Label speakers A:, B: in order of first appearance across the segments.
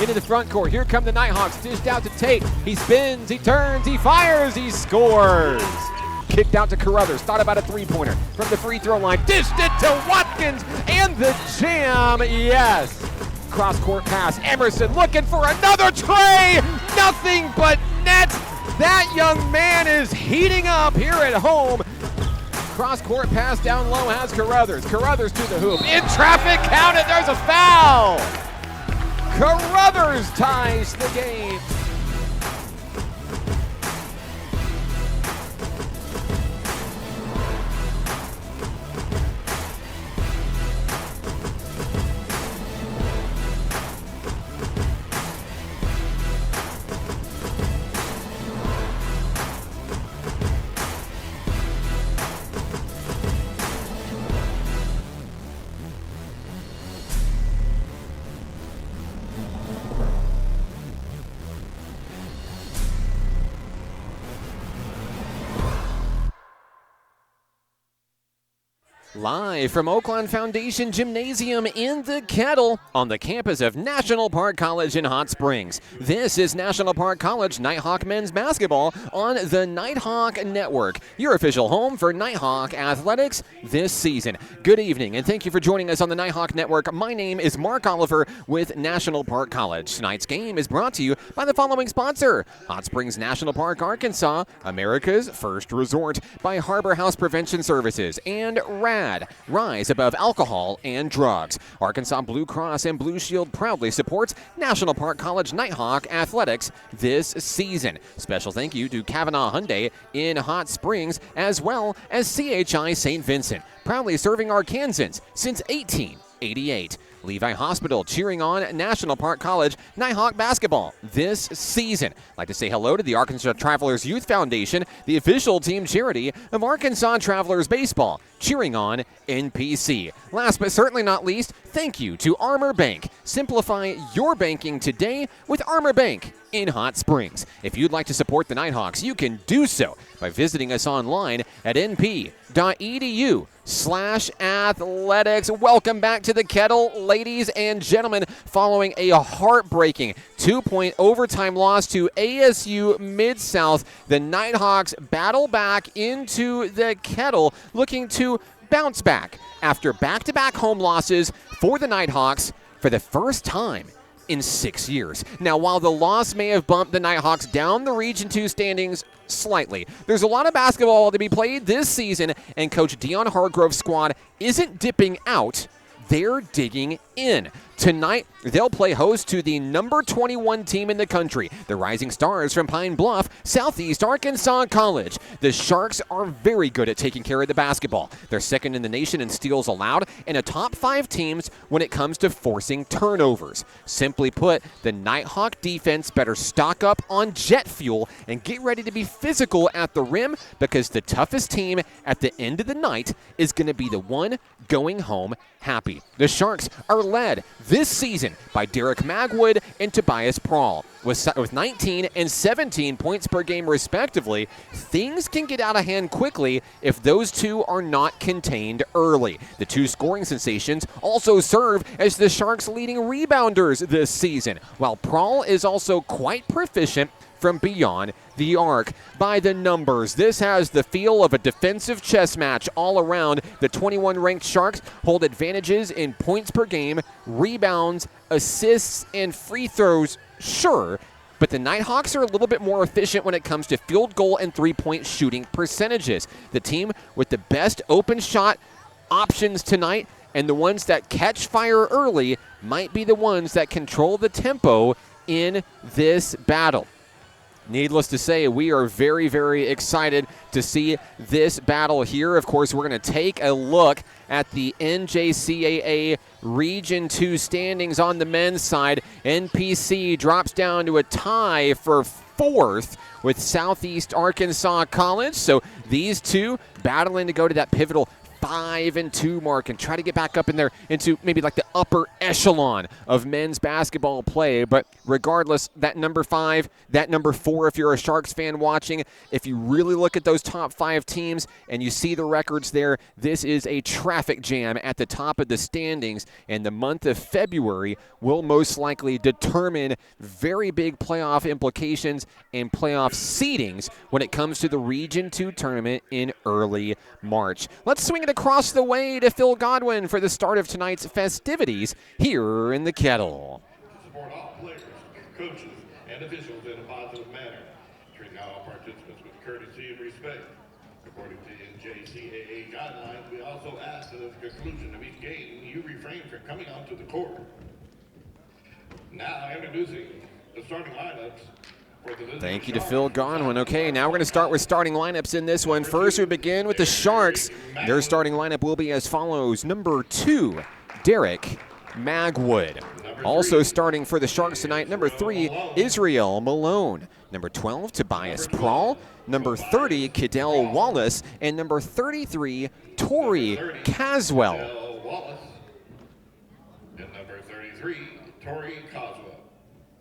A: into the front court. Here come the Nighthawks, dished out to Tate. He spins, he turns, he fires, he scores. Kicked out to Carruthers, thought about a three-pointer from the free throw line, dished it to Watkins, and the jam, yes. Cross-court pass, Emerson looking for another tray, nothing but net. That young man is heating up here at home. Cross-court pass down low has Carruthers. Carruthers to the hoop. In traffic, count it, there's a foul. Carruthers ties the game. Live from Oakland Foundation Gymnasium in the Kettle on the campus of National Park College in Hot Springs. This is National Park College Nighthawk men's basketball on the Nighthawk Network, your official home for Nighthawk athletics this season. Good evening, and thank you for joining us on the Nighthawk Network. My name is Mark Oliver with National Park College. Tonight's game is brought to you by the following sponsor: Hot Springs National Park, Arkansas, America's first resort, by Harbor House Prevention Services, and Rise Above Alcohol and Drugs. Arkansas Blue Cross and Blue Shield proudly supports National Park College Nighthawk athletics this season. Special thank you to Kavanaugh Hyundai in Hot Springs, as well as CHI St. Vincent, proudly serving Arkansans since 1888. Levi Hospital cheering on National Park College Nighthawk basketball this season. I'd like to say hello to the Arkansas Travelers Youth Foundation, the official team charity of Arkansas Travelers Baseball, cheering on NPC. Last but certainly not least, thank you to Armor Bank. Simplify your banking today with Armor Bank in Hot Springs. If you'd like to support the Nighthawks, you can do so by visiting us online at np.edu/athletics. Welcome back to the Kettle, ladies and gentlemen. Following a heartbreaking 2-point overtime loss to ASU Mid-South, the Nighthawks battle back into the Kettle, looking to bounce back after back-to-back home losses for the Nighthawks for the first time in 6 years. Now, while the loss may have bumped the Nighthawks down the Region 2 standings slightly, there's a lot of basketball to be played this season, and Coach Dion Hargrove's squad isn't dipping out, they're digging in. Tonight, they'll play host to the number 21 team in the country, the Rising Stars from Pine Bluff, Southeast Arkansas College. The Sharks are very good at taking care of the basketball. They're second in the nation in steals allowed and a top 5 teams when it comes to forcing turnovers. Simply put, the Nighthawk defense better stock up on jet fuel and get ready to be physical at the rim, because the toughest team at the end of the night is going to be the one going home happy. The Sharks are led this season by Derek Magwood and Tobias Prawl. With 19 and 17 points per game respectively, things can get out of hand quickly if those two are not contained early. The two scoring sensations also serve as the Sharks' leading rebounders this season, while Prawl is also quite proficient from beyond the arc. By the numbers, this has the feel of a defensive chess match all around. The 21-ranked Sharks hold advantages in points per game, rebounds, assists, and free throws, sure, but the Nighthawks are a little bit more efficient when it comes to field goal and three-point shooting percentages. The team with the best open shot options tonight, and the ones that catch fire early, might be the ones that control the tempo in this battle. Needless to say, we are very, very excited to see this battle here. Of course, we're going to take a look at the NJCAA Region 2 standings on the men's side. NPC drops down to a tie for 4th with Southeast Arkansas College. So these two battling to go to that pivotal 5-2 mark and try to get back up in there into maybe like the upper echelon of men's basketball play. But regardless, that number 5, that number 4, if you're a Sharks fan watching, if you really look at those top 5 teams and you see the records there, this is a traffic jam at the top of the standings. And the month of February will most likely determine very big playoff implications and playoff seedings when it comes to the Region 2 tournament in early March. Let's swing it across the way to Phil Godwin for the start of tonight's festivities here in the Kettle.
B: Support all players, coaches, and officials in a positive manner. Treating all participants with courtesy and respect. According to NJCAA guidelines, we also ask that at the conclusion of each game, you refrain from coming onto the court. Now introducing the starting lineups.
A: Thank you to Phil Godwin. Okay, now we're going to start with starting lineups in this one. First, we begin with the Sharks. Their starting lineup will be as follows. Number 2, Derek Magwood. Also starting for the Sharks tonight, number 3, Israel Malone. Number 12, Tobias Prawl. Number 30, Kettle Wallace. And number 33, Tori Caswell.
B: And number 33, Tori Caswell.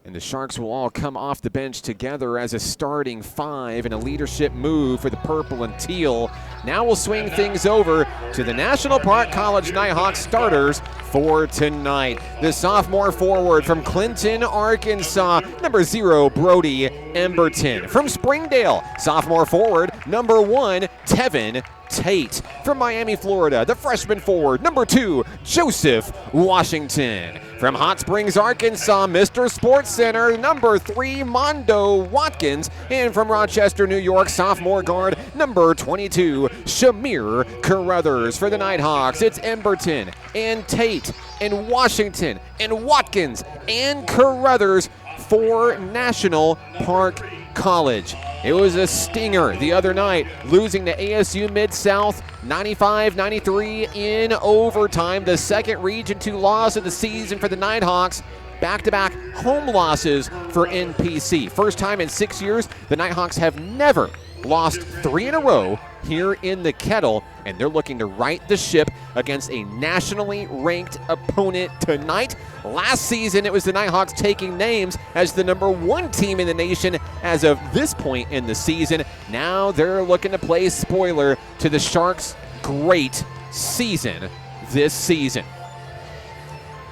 A: And the Sharks will all come off the bench together as a starting 5 in a leadership move for the purple and teal. Now we'll swing things over to the National Park College Nighthawks starters for tonight. The sophomore forward from Clinton, Arkansas, number 0, Brody Emberton. From Springdale, sophomore forward, number 1, Tevin Tate. From Miami, Florida, the freshman forward, number 2, Joseph Washington. From Hot Springs, Arkansas, Mr. Sports Center, number 3, Mondo Watkins. And from Rochester, New York, sophomore guard, number 22, Shamir Carruthers. For the Nighthawks, it's Emberton and Tate and Washington and Watkins and Carruthers for National Park College. It was a stinger the other night, losing to ASU Mid-South 95-93 in overtime. The second Region 2 loss of the season for the Nighthawks. Back-to-back home losses for NPC. First time in 6 years, the Nighthawks have never lost 3 in a row here in the Kettle, and they're looking to right the ship against a nationally ranked opponent tonight. Last season, it was the Nighthawks taking names as the number 1 team in the nation as of this point in the season. Now they're looking to play spoiler to the Sharks' great season this season.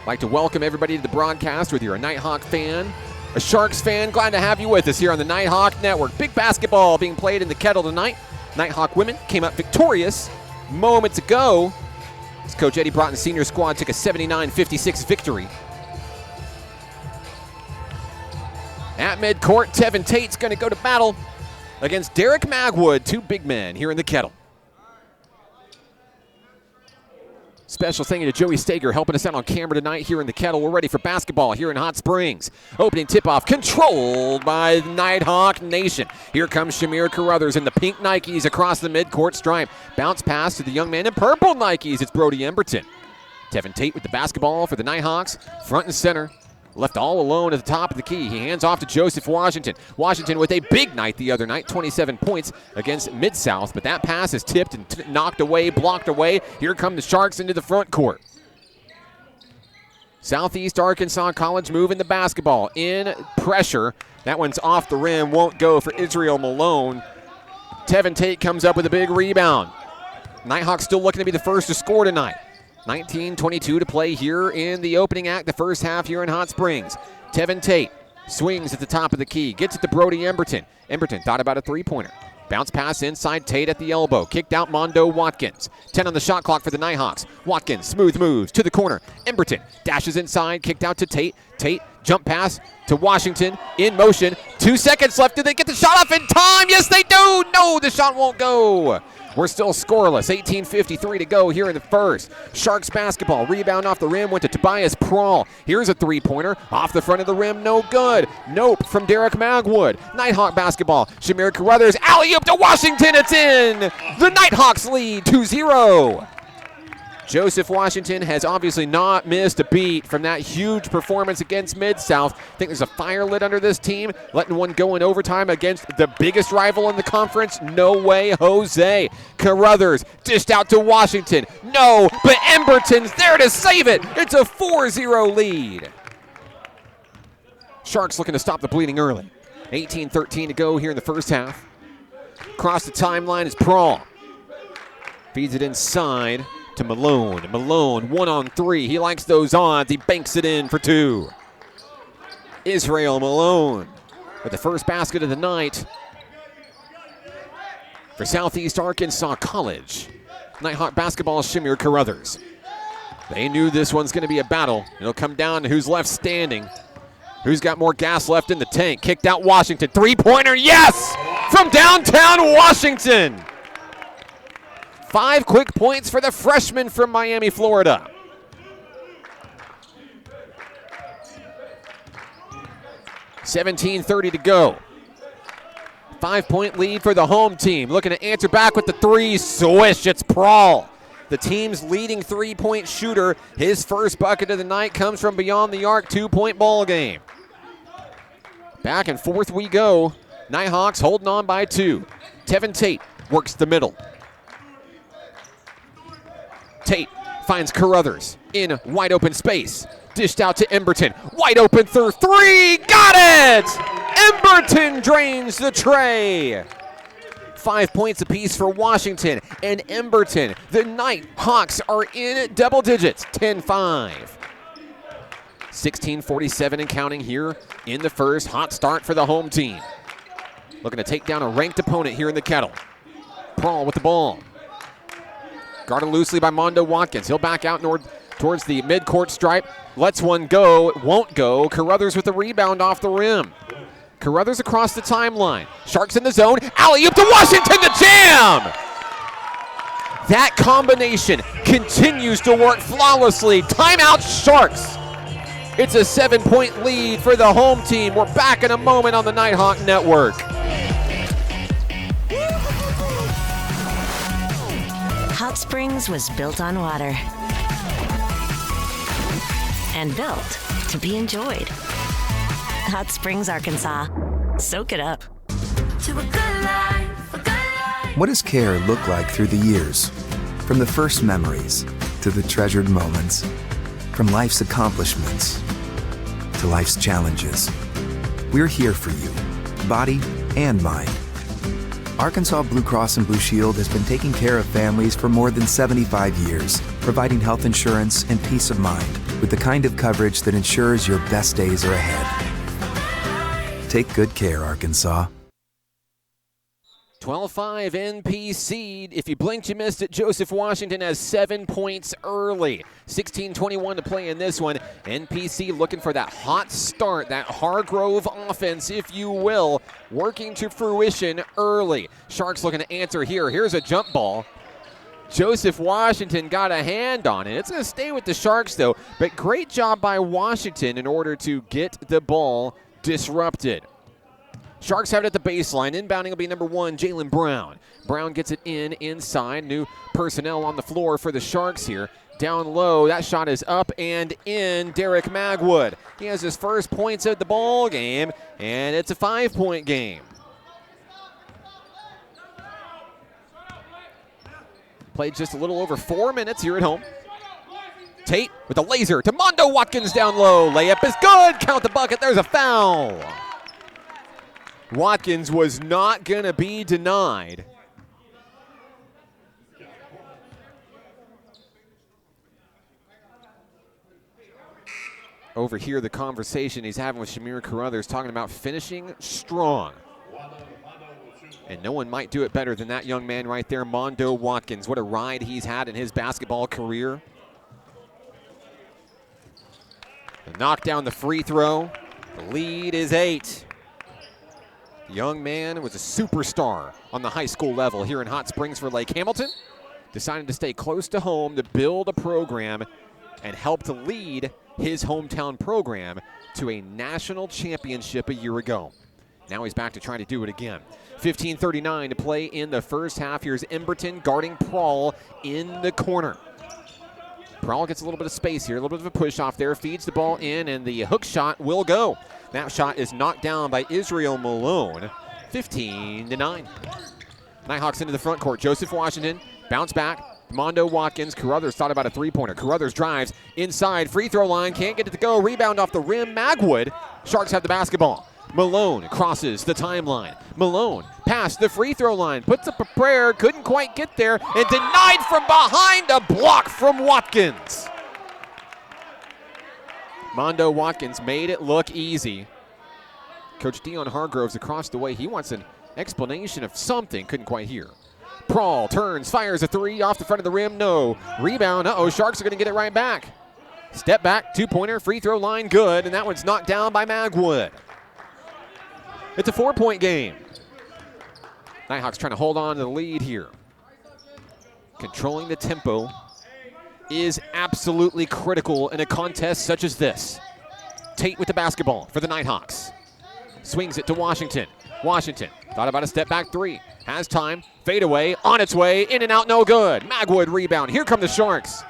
A: I'd like to welcome everybody to the broadcast, whether you're a Nighthawk fan, a Sharks fan. Glad to have you with us here on the Nighthawk Network. Big basketball being played in the Kettle tonight. Nighthawk women came up victorious moments ago as Coach Eddie Broughton's senior squad took a 79-56 victory. At midcourt, Tevin Tate's going to go to battle against Derek Magwood, 2 big men here in the Kettle. Special thank you to Joey Stager helping us out on camera tonight here in the Kettle. We're ready for basketball here in Hot Springs. Opening tip-off controlled by Nighthawk Nation. Here comes Shamir Carruthers in the pink Nikes across the midcourt stripe. Bounce pass to the young man in purple Nikes. It's Brody Emberton. Tevin Tate with the basketball for the Nighthawks. Front and center. Left all alone at the top of the key. He hands off to Joseph Washington. Washington with a big night the other night, 27 points against Mid-South, but that pass is tipped and knocked away, blocked away. Here come the Sharks into the front court. Southeast Arkansas College moving the basketball in pressure. That one's off the rim, won't go for Israel Malone. Tevin Tate comes up with a big rebound. Nighthawks still looking to be the first to score tonight. 19:22 to play here in the opening act, the first half here in Hot Springs. Tevin Tate swings at the top of the key, gets it to Brody Emberton. Emberton thought about a three-pointer. Bounce pass inside, Tate at the elbow. Kicked out Mondo Watkins. 10 on the shot clock for the Nighthawks. Watkins, smooth moves to the corner. Emberton dashes inside, kicked out to Tate. Tate, jump pass to Washington, in motion. 2 seconds left. Do they get the shot off in time? Yes, they do. No, the shot won't go. We're still scoreless. 18:53 to go here in the first. Sharks basketball. Rebound off the rim went to Tobias Prawl. Here's a three-pointer. Off the front of the rim, no good. Nope from Derek Magwood. Nighthawk basketball. Shamir Carruthers. Alley-oop to Washington. It's in. The Nighthawks lead 2-0. Joseph Washington has obviously not missed a beat from that huge performance against Mid-South. I think there's a fire lit under this team, letting one go in overtime against the biggest rival in the conference. No way, Jose. Carruthers dished out to Washington. No, but Emberton's there to save it. It's a 4-0 lead. Sharks looking to stop the bleeding early. 18-13 to go here in the first half. Across the timeline is Prawl. Feeds it inside to Malone. Malone 1-on-3. He likes those odds. He banks it in for 2. Israel Malone with the first basket of the night for Southeast Arkansas College. Nighthawk basketball, Shamir Carruthers. They knew this one's going to be a battle. It'll come down to who's left standing. Who's got more gas left in the tank? Kicked out Washington. Three-pointer, yes! From downtown Washington. 5 quick points for the freshman from Miami, Florida. $17:30 to go. 5-point lead for the home team. Looking to answer back with the 3. Swish, it's Prawl. The team's leading 3-point shooter. His first bucket of the night comes from beyond the arc. 2-point ball game. Back and forth we go. Nighthawks holding on by 2. Tevin Tate works the middle. Tate finds Carruthers in wide open space. Dished out to Emberton. Wide open through 3. Got it! Emberton drains the tray. 5 points apiece for Washington and Emberton. The Nighthawks are in double digits, 10-5. 16:47 and counting here in the first. Hot start for the home team. Looking to take down a ranked opponent here in the Kettle. Prawl with the ball. Guarded loosely by Mondo Watkins. He'll back out towards the midcourt stripe. Lets one go. It won't go. Carruthers with the rebound off the rim. Carruthers across the timeline. Sharks in the zone. Alley-oop to Washington, the jam! That combination continues to work flawlessly. Timeout Sharks. It's a 7-point lead for the home team. We're back in a moment on the Nighthawk Network.
C: Hot Springs was built on water and built to be enjoyed. Hot Springs, Arkansas. Soak it up.
D: To a good life, a good life.
E: What does care look like through the years? From the first memories to the treasured moments. From life's accomplishments to life's challenges. We're here for you, body and mind. Arkansas Blue Cross and Blue Shield has been taking care of families for more than 75 years, providing health insurance and peace of mind with the kind of coverage that ensures your best days are ahead. Take good care, Arkansas.
A: 12-5 NPC. If you blinked, you missed it. Joseph Washington has 7 points early. 16:21 to play in this one. NPC looking for that hot start, that Hargrove offense, if you will, working to fruition early. Sharks looking to answer here. Here's a jump ball. Joseph Washington got a hand on it. It's going to stay with the Sharks, though, but great job by Washington in order to get the ball disrupted. Sharks have it at the baseline. Inbounding will be number 1, Jalen Brown. Brown gets it inside. New personnel on the floor for the Sharks here. Down low, that shot is up and in. Derek Magwood. He has his first points of the ball game, and it's a 5-point game. Played just a little over 4 minutes here at home. Tate with a laser to Mondo Watkins down low. Layup is good. Count the bucket. There's a foul. Watkins was not going to be denied. Over here, the conversation he's having with Shamir Carruthers, talking about finishing strong. And no one might do it better than that young man right there, Mondo Watkins. What a ride he's had in his basketball career. Knock down the free throw. The lead is 8. The young man was a superstar on the high school level here in Hot Springs for Lake Hamilton. Decided to stay close to home to build a program and help to lead his hometown program to a national championship a year ago. Now he's back to try to do it again. 15:39 to play in the first half. Here's Emberton guarding Prawl in the corner. Prawl gets a little bit of space here, a little bit of a push off there, feeds the ball in, and the hook shot will go. That shot is knocked down by Israel Malone. 15-9. Nighthawks into the front court. Joseph Washington, bounce back. Mondo Watkins. Carruthers thought about a three-pointer. Carruthers drives inside. Free throw line. Can't get it to go. Rebound off the rim. Magwood. Sharks have the basketball. Malone crosses the timeline. Malone past the free throw line. Puts up a prayer. Couldn't quite get there. And denied from behind. A block from Watkins. Mondo Watkins made it look easy. Coach Dion Hargroves across the way. He wants an explanation of something. Couldn't quite hear. Prawl turns, fires a three off the front of the rim. No. Rebound. Uh-oh, Sharks are going to get it right back. Step back, two-pointer, free throw line, good. And that one's knocked down by Magwood. It's a 4-point game. Nighthawks trying to hold on to the lead here. Controlling the tempo is absolutely critical in a contest such as this. Tate with the basketball for the Nighthawks. Swings it to Washington. Washington thought about a step back three. Has time. Fade away. On its way. In and out. No good. Magwood rebound. Here come the Sharks.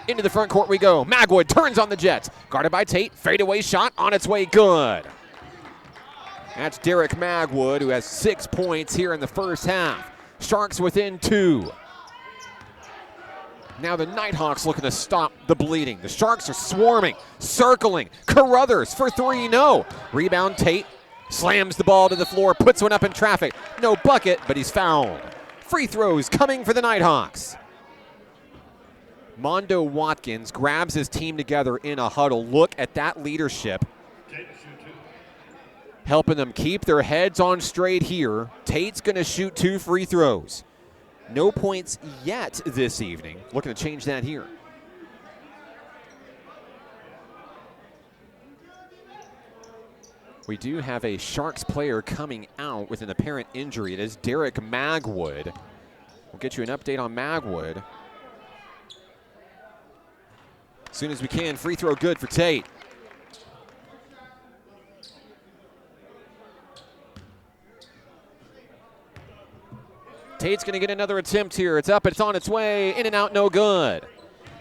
A: Into the front court we go. Magwood turns on the Jets. Guarded by Tate. Fade away shot. On its way. Good. That's Derek Magwood, who has 6 points here in the first half. Sharks within 2. Now the Nighthawks looking to stop the bleeding. The Sharks are swarming, circling. Carruthers for three, no. Rebound, Tate slams the ball to the floor, puts one up in traffic. No bucket, but he's fouled. Free throws coming for the Nighthawks. Mondo Watkins grabs his team together in a huddle. Look at that leadership. Helping them keep their heads on straight here. Tate's going to shoot 2 free throws. No points yet this evening. Looking to change that here. We do have a Sharks player coming out with an apparent injury. It is Derek Magwood. We'll get you an update on Magwood as soon as we can. Free throw good for Tate. Tate's going to get another attempt here. It's up, it's on its way. In and out, no good.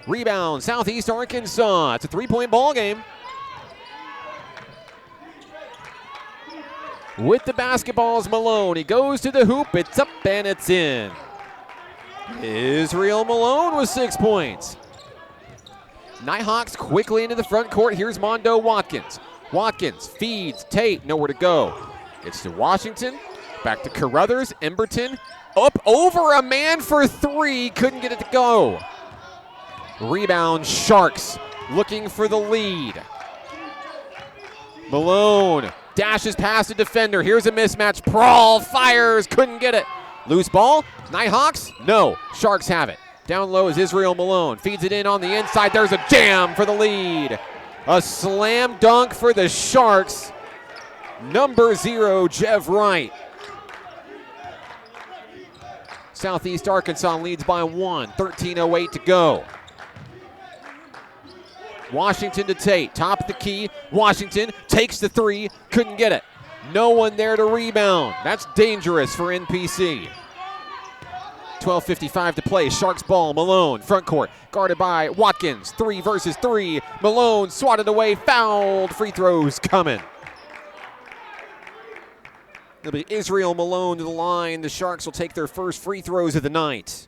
A: Rebound, Southeast Arkansas. It's a 3-point ball game. With the basketballs, Malone. He goes to the hoop. It's up and it's in. Israel Malone with 6 points. Nighthawks quickly into the front court. Here's Mondo Watkins. Watkins feeds Tate. Nowhere to go. It's to Washington. Back to Carruthers. Emberton. Up over a man for 3. Couldn't get it to go. Rebound, Sharks looking for the lead. Malone dashes past a defender. Here's a mismatch. Prawl fires. Couldn't get it. Loose ball. Nighthawks? No. Sharks have it. Down low is Israel Malone. Feeds it in on the inside. There's a jam for the lead. A slam dunk for the Sharks. Number 0, Jeff Wright. Southeast Arkansas leads by 1. 13:08 to go. Washington to Tate. Top of the key. Washington takes the 3. Couldn't get it. No one there to rebound. That's dangerous for NPC. 12:55 to play. Sharks ball. Malone, front court. Guarded by Watkins. 3 versus 3. Malone swatted away. Fouled. Free throws coming. It'll be Israel Malone to the line. The Sharks will take their first free throws of the night.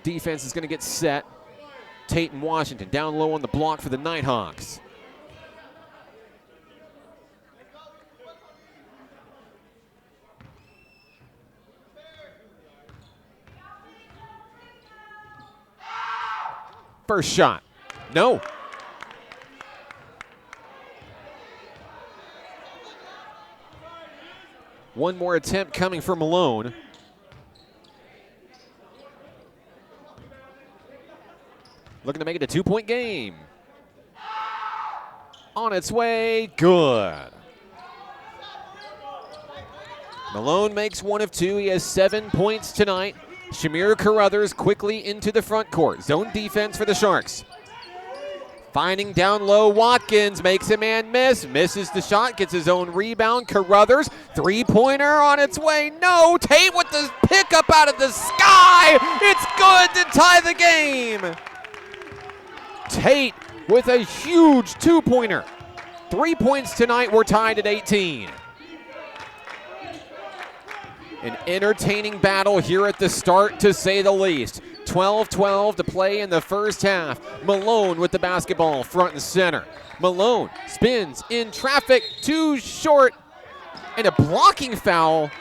A: Defense is going to get set. Tate and Washington down low on the block for the Nighthawks. First shot. No. One more attempt coming from Malone. Looking to make it a 2-point game. On its way, good. Malone makes 1 of 2. He has 7 points tonight. Shamir Carruthers quickly into the front court. Zone defense for the Sharks. Finding down low, Watkins makes a man miss. Misses the shot, gets his own rebound. Carruthers, 3-pointer on its way. No, Tate with the pickup out of the sky. It's good to tie the game. Tate with a huge 2-pointer. 3 points tonight, we're tied at 18. An entertaining battle here at the start, to say the least. 12-12 to play in the first half. Malone with the basketball front and center. Malone spins in traffic, too short, and a blocking foul.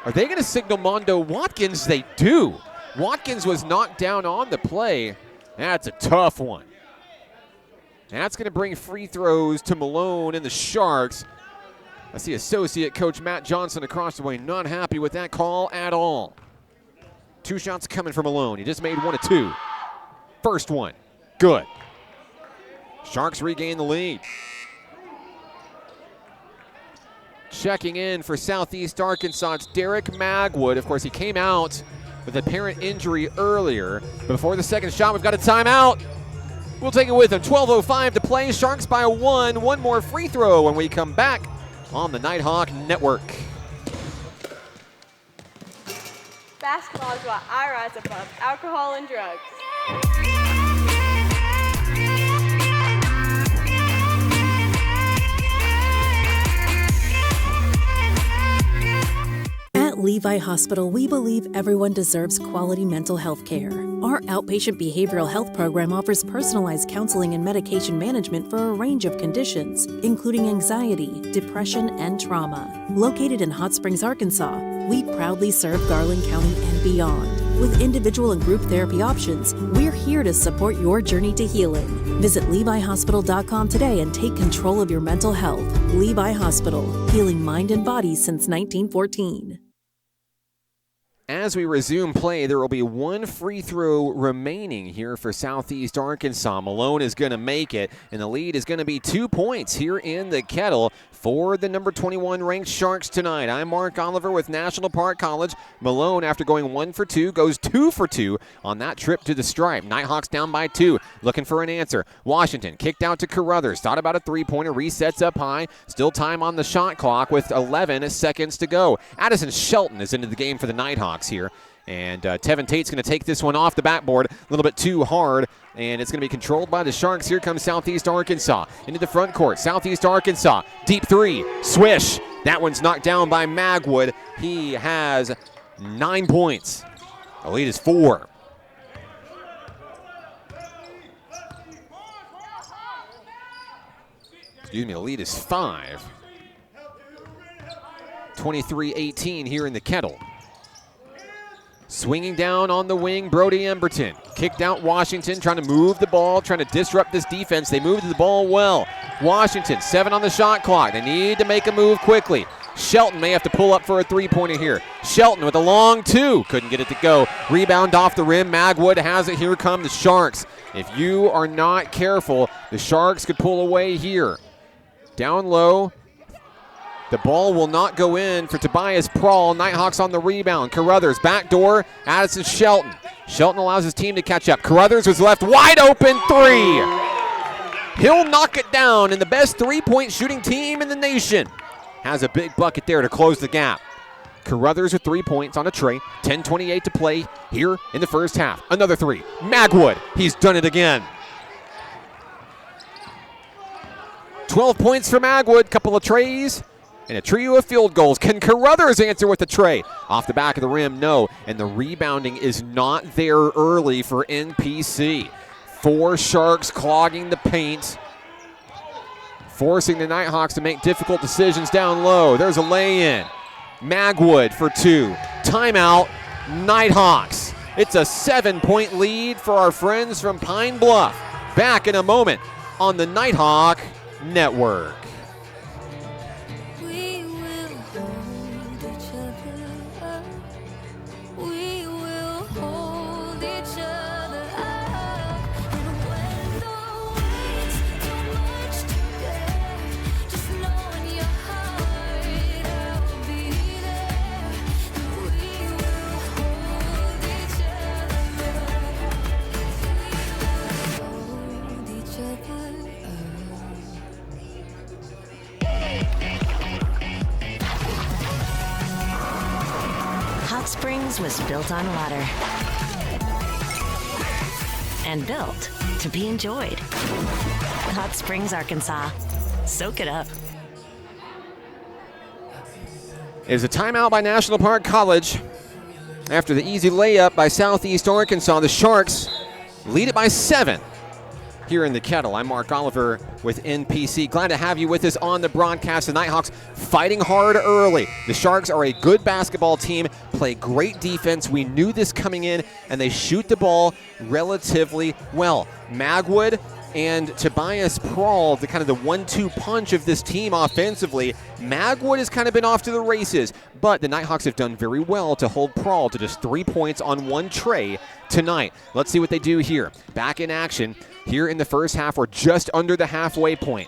A: Are they going to signal Mondo Watkins? They do. Watkins was knocked down on the play. That's a tough one. That's going to bring free throws to Malone and the Sharks. I see associate coach Matt Johnson across the way, not happy with that call at all. 2 shots coming from Malone. He just made 1 of 2. First one, good. Sharks regain the lead. Checking in for Southeast Arkansas, it's Derek Magwood. Of course, he came out with apparent injury earlier. Before the second shot, we've got a timeout. We'll take it with him. 12:05 to play. Sharks by 1. One more free throw when we come back on the Nighthawk Network.
F: Basketball is what I rise above alcohol and drugs.
G: At Levi Hospital, we believe everyone deserves quality mental health care. Our outpatient behavioral health program offers personalized counseling and medication management for a range of conditions, including anxiety, depression, and trauma. Located in Hot Springs, Arkansas, we proudly serve Garland County and beyond. With individual and group therapy options, we're here to support your journey to healing. Visit LeviHospital.com today and take control of your mental health. Levi Hospital, healing mind and body since 1914.
A: As we resume play, there will be 1 free throw remaining here for Southeast Arkansas. Malone is going to make it, and the lead is going to be 2 points here in the Kettle for the number 21 ranked Sharks tonight. I'm Mark Oliver with National Park College. Malone, after going 1 for 2, goes 2 for 2 on that trip to the stripe. Nighthawks down by 2, looking for an answer. Washington kicked out to Carruthers. Thought about a three-pointer, resets up high. Still time on the shot clock with 11 seconds to go. Addison Shelton is into the game for the Nighthawks here. And Tevin Tate's going to take this one off the backboard a little bit too hard, and it's going to be controlled by the Sharks. Here comes Southeast Arkansas into the front court. Southeast Arkansas, deep 3, swish. That one's knocked down by Magwood. He has 9 points. The lead is 4. Excuse me, the lead is 5. 23-18 here in the Kettle. Swinging down on the wing, Brody Emberton. Kicked out Washington, trying to move the ball, trying to disrupt this defense. They moved the ball well. Washington, 7 on the shot clock. They need to make a move quickly. Shelton may have to pull up for a three-pointer here. Shelton with a long 2. Couldn't get it to go. Rebound off the rim. Magwood has it. Here come the Sharks. If you are not careful, the Sharks could pull away here. Down low. The ball will not go in for Tobias Prawl. Nighthawks on the rebound. Carruthers, backdoor, Addison Shelton. Shelton allows his team to catch up. Carruthers was left wide open 3. He'll knock it down, and the best three-point shooting team in the nation has a big bucket there to close the gap. Carruthers with 3 points on a tray. 10:28 to play here in the first half. Another 3. Magwood, he's done it again. 12 points for Magwood, couple of trays. And a trio of field goals. Can Carruthers answer with a tray? Off the back of the rim, no. And the rebounding is not there early for NPC. 4 Sharks clogging the paint, forcing the Nighthawks to make difficult decisions down low. There's a lay-in. Magwood for 2. Timeout, Nighthawks. It's a 7-point lead for our friends from Pine Bluff. Back in a moment on the Nighthawk Network.
C: Hot Springs was built on water and built to be enjoyed. Hot Springs, Arkansas. Soak it up.
A: is a timeout by National Park College. After the easy layup by Southeast Arkansas, the Sharks lead it by 7 here in the Kettle. I'm Mark Oliver with NPC. Glad to have you with us on the broadcast. The Nighthawks fighting hard early. The Sharks are a good basketball team, play great defense. We knew this coming in, and they shoot the ball relatively well. Magwood and Tobias Prawl, the kind of the 1-2 punch of this team offensively. Magwood has kind of been off to the races, but the Nighthawks have done very well to hold Prawl to just 3 points on one tray tonight. Let's see what they do here. Back in action here in the first half. We're just under the halfway point.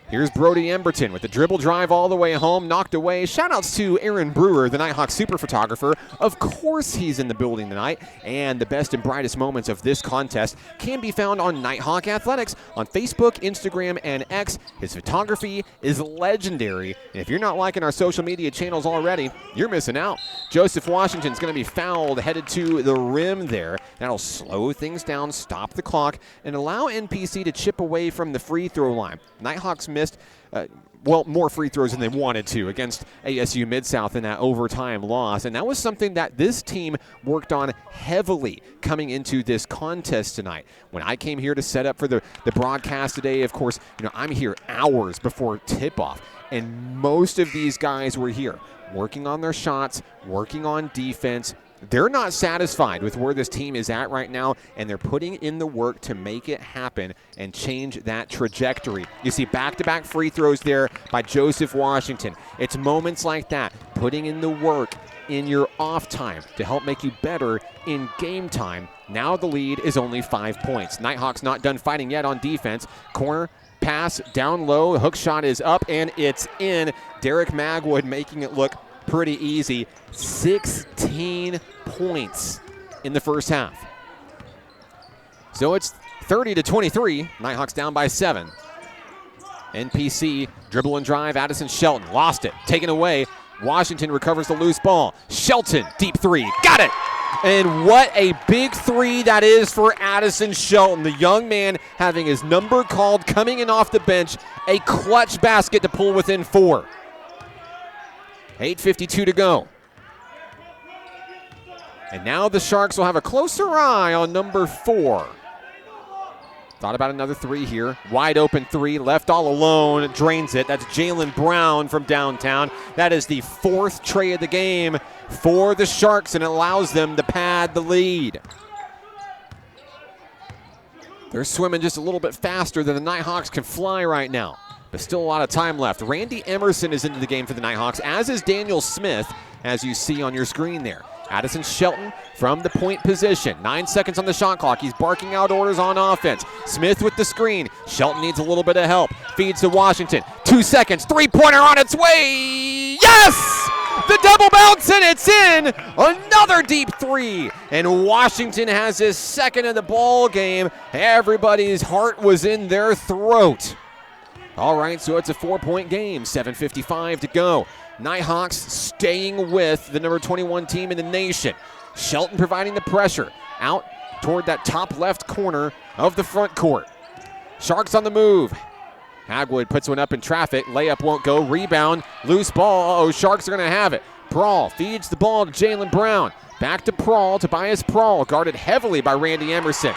A: Here's Brody Emberton with the dribble drive all the way home, knocked away. Shoutouts to Aaron Brewer, the Nighthawk super photographer. Of course he's in the building tonight, and the best and brightest moments of this contest can be found on Nighthawk Athletics on Facebook, Instagram, and X. His photography is legendary, and if you're not liking our social media channels already, you're missing out. Joseph Washington's going to be fouled, headed to the rim there. That'll slow things down, stop the clock, and allow NPC to chip away from the free throw line. Nighthawks missed more free throws than they wanted to against ASU Mid-South in that overtime loss. And that was something that this team worked on heavily coming into this contest tonight. When I came here to set up for the broadcast today, of course, I'm here hours before tip-off. And most of these guys were here working on their shots, working on defense. They're not satisfied with where this team is at right now, and they're putting in the work to make it happen and change that trajectory. You see back-to-back free throws there by Joseph Washington. It's moments like that, putting in the work in your off time to help make you better in game time. Now the lead is only 5 points. Nighthawks not done fighting yet on defense. Corner pass down low, hook shot is up, and it's in. Derek Magwood making it look pretty easy. 16 points in the first half. So it's 30-23. Nighthawks down by 7. NPC dribble and drive. Addison Shelton lost it. Taken away. Washington recovers the loose ball. Shelton, deep three. Got it! And what a big three that is for Addison Shelton. The young man having his number called, coming in off the bench. A clutch basket to pull within 4. 8:52 to go. And now the Sharks will have a closer eye on number 4. Thought about another three here. Wide open three, left all alone, drains it. That's Jalen Brown from downtown. That is the 4th tray of the game for the Sharks, and it allows them to pad the lead. They're swimming just a little bit faster than the Nighthawks can fly right now. But still a lot of time left. Randy Emerson is into the game for the Nighthawks, as is Daniel Smith, as you see on your screen there. Addison Shelton from the point position. 9 seconds on the shot clock. He's barking out orders on offense. Smith with the screen. Shelton needs a little bit of help. Feeds to Washington. 2 seconds. Three-pointer on its way. Yes! The double bounce, and it's in. Another deep three. And Washington has his second of the ball game. Everybody's heart was in their throat. All right, so it's a 4-point game. 7:55 to go. Nighthawks staying with the number 21 team in the nation. Shelton providing the pressure out toward that top left corner of the front court. Sharks on the move. Hagwood puts one up in traffic. Layup won't go. Rebound. Loose ball. Uh-oh, Sharks are going to have it. Prawl feeds the ball to Jalen Brown. Back to Prawl. Tobias Prawl, guarded heavily by Randy Emerson.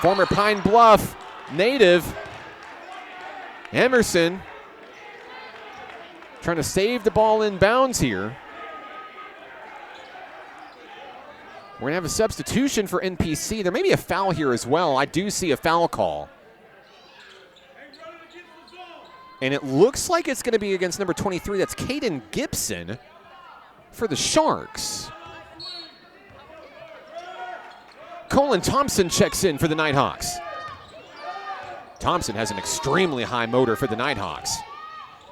A: Former Pine Bluff native Emerson trying to save the ball in bounds here. We're going to have a substitution for NPC. There may be a foul here as well. I do see a foul call. And it looks like it's going to be against number 23. That's Caden Gibson for the Sharks. Colin Thompson checks in for the Nighthawks. Thompson has an extremely high motor for the Nighthawks.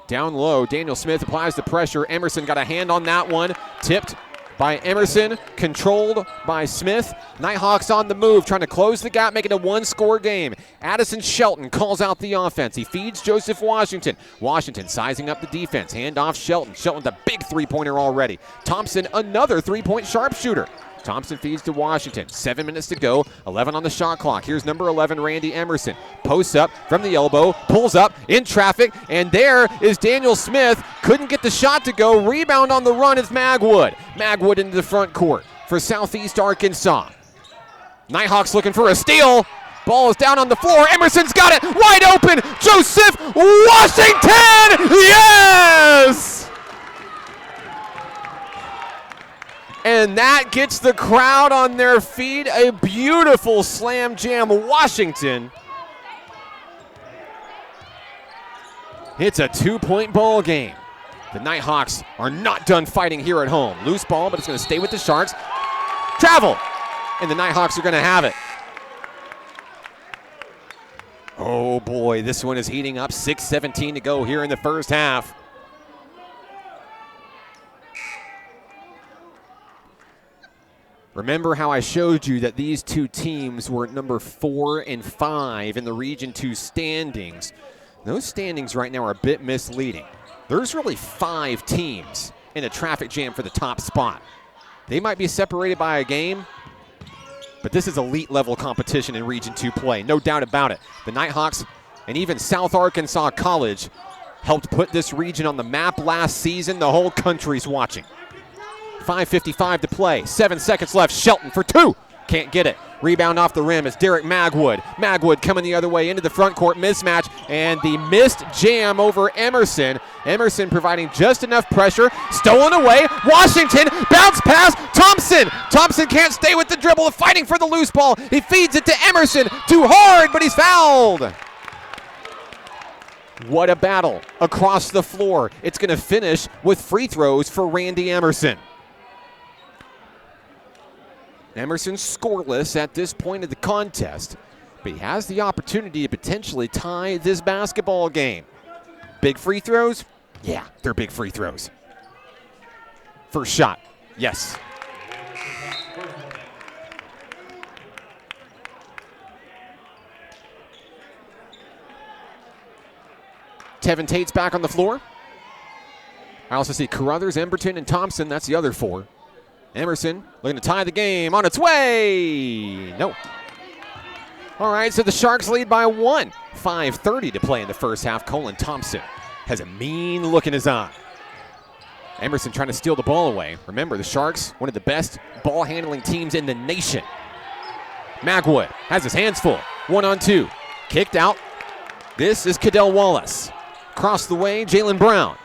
A: Down low, Daniel Smith applies the pressure. Emerson got a hand on that one. Tipped by Emerson, controlled by Smith. Nighthawks on the move, trying to close the gap, make it a one-score game. Addison Shelton calls out the offense. He feeds Joseph Washington. Washington sizing up the defense. Hand off Shelton. Shelton with a big three-pointer already. Thompson, another three-point sharpshooter. Thompson feeds to Washington. 7 minutes to go. 11 on the shot clock. Here's number 11, Randy Emerson. Posts up from the elbow. Pulls up in traffic. And there is Daniel Smith. Couldn't get the shot to go. Rebound on the run is Magwood. Magwood into the front court for Southeast Arkansas. Nighthawks looking for a steal. Ball is down on the floor. Emerson's got it. Wide open. Joseph Washington. Yes! And that gets the crowd on their feet. A beautiful slam jam. Washington. It's a 2-point ball game. The Nighthawks are not done fighting here at home. Loose ball, but it's going to stay with the Sharks. Travel. And the Nighthawks are going to have it. Oh boy, this one is heating up. 6:17 to go here in the first half. Remember how I showed you that these two teams were number 4 and 5 in the Region 2 standings. Those standings right now are a bit misleading. There's really 5 teams in a traffic jam for the top spot. They might be separated by a game, but this is elite level competition in Region 2 play, no doubt about it. The Nighthawks and even South Arkansas College helped put this region on the map last season. The whole country's watching. 5:55 to play, 7 seconds left. Shelton for 2, can't get it. Rebound off the rim is Derek Magwood. Magwood coming the other way into the front court mismatch, and the missed jam over Emerson. Emerson providing just enough pressure. Stolen away. Washington, bounce pass. Thompson. Thompson can't stay with the dribble, fighting for the loose ball. He feeds it to Emerson. Too hard, but he's fouled. What a battle across the floor. It's going to finish with free throws for Randy Emerson. Emerson scoreless at this point of the contest, but he has the opportunity to potentially tie this basketball game. Big free throws? Yeah, they're big free throws. First shot, yes. Tevin Tate's back on the floor. I also see Carruthers, Emberton, and Thompson. That's the other 4. Emerson looking to tie the game, on its way. No. All right, so the Sharks lead by 1. 5:30 to play in the first half. Colin Thompson has a mean look in his eye. Emerson trying to steal the ball away. Remember, the Sharks, one of the best ball handling teams in the nation. Magwood has his hands full. 1-on-2. Kicked out. This is Cadell Wallace. Across the way, Jalen Brown.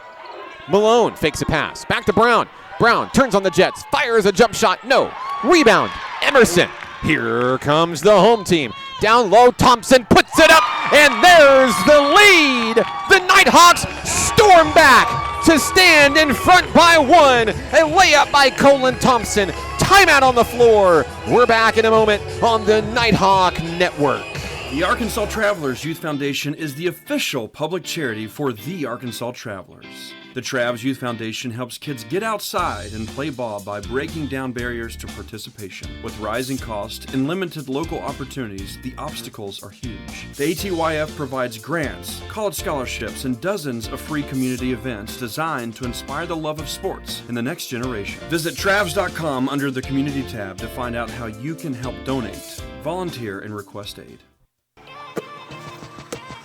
A: Malone fakes a pass. Back to Brown. Brown turns on the Jets, fires a jump shot, no. Rebound, Emerson. Here comes the home team. Down low, Thompson puts it up, and there's the lead. The Nighthawks storm back to stand in front by 1. A layup by Colin Thompson. Timeout on the floor. We're back in a moment on the Nighthawk Network.
H: The Arkansas Travelers Youth Foundation is the official public charity for the Arkansas Travelers. The Travs Youth Foundation helps kids get outside and play ball by breaking down barriers to participation. With rising costs and limited local opportunities, the obstacles are huge. The ATYF provides grants, college scholarships, and dozens of free community events designed to inspire the love of sports in the next generation. Visit Travs.com under the Community tab to find out how you can help donate, volunteer, and request aid.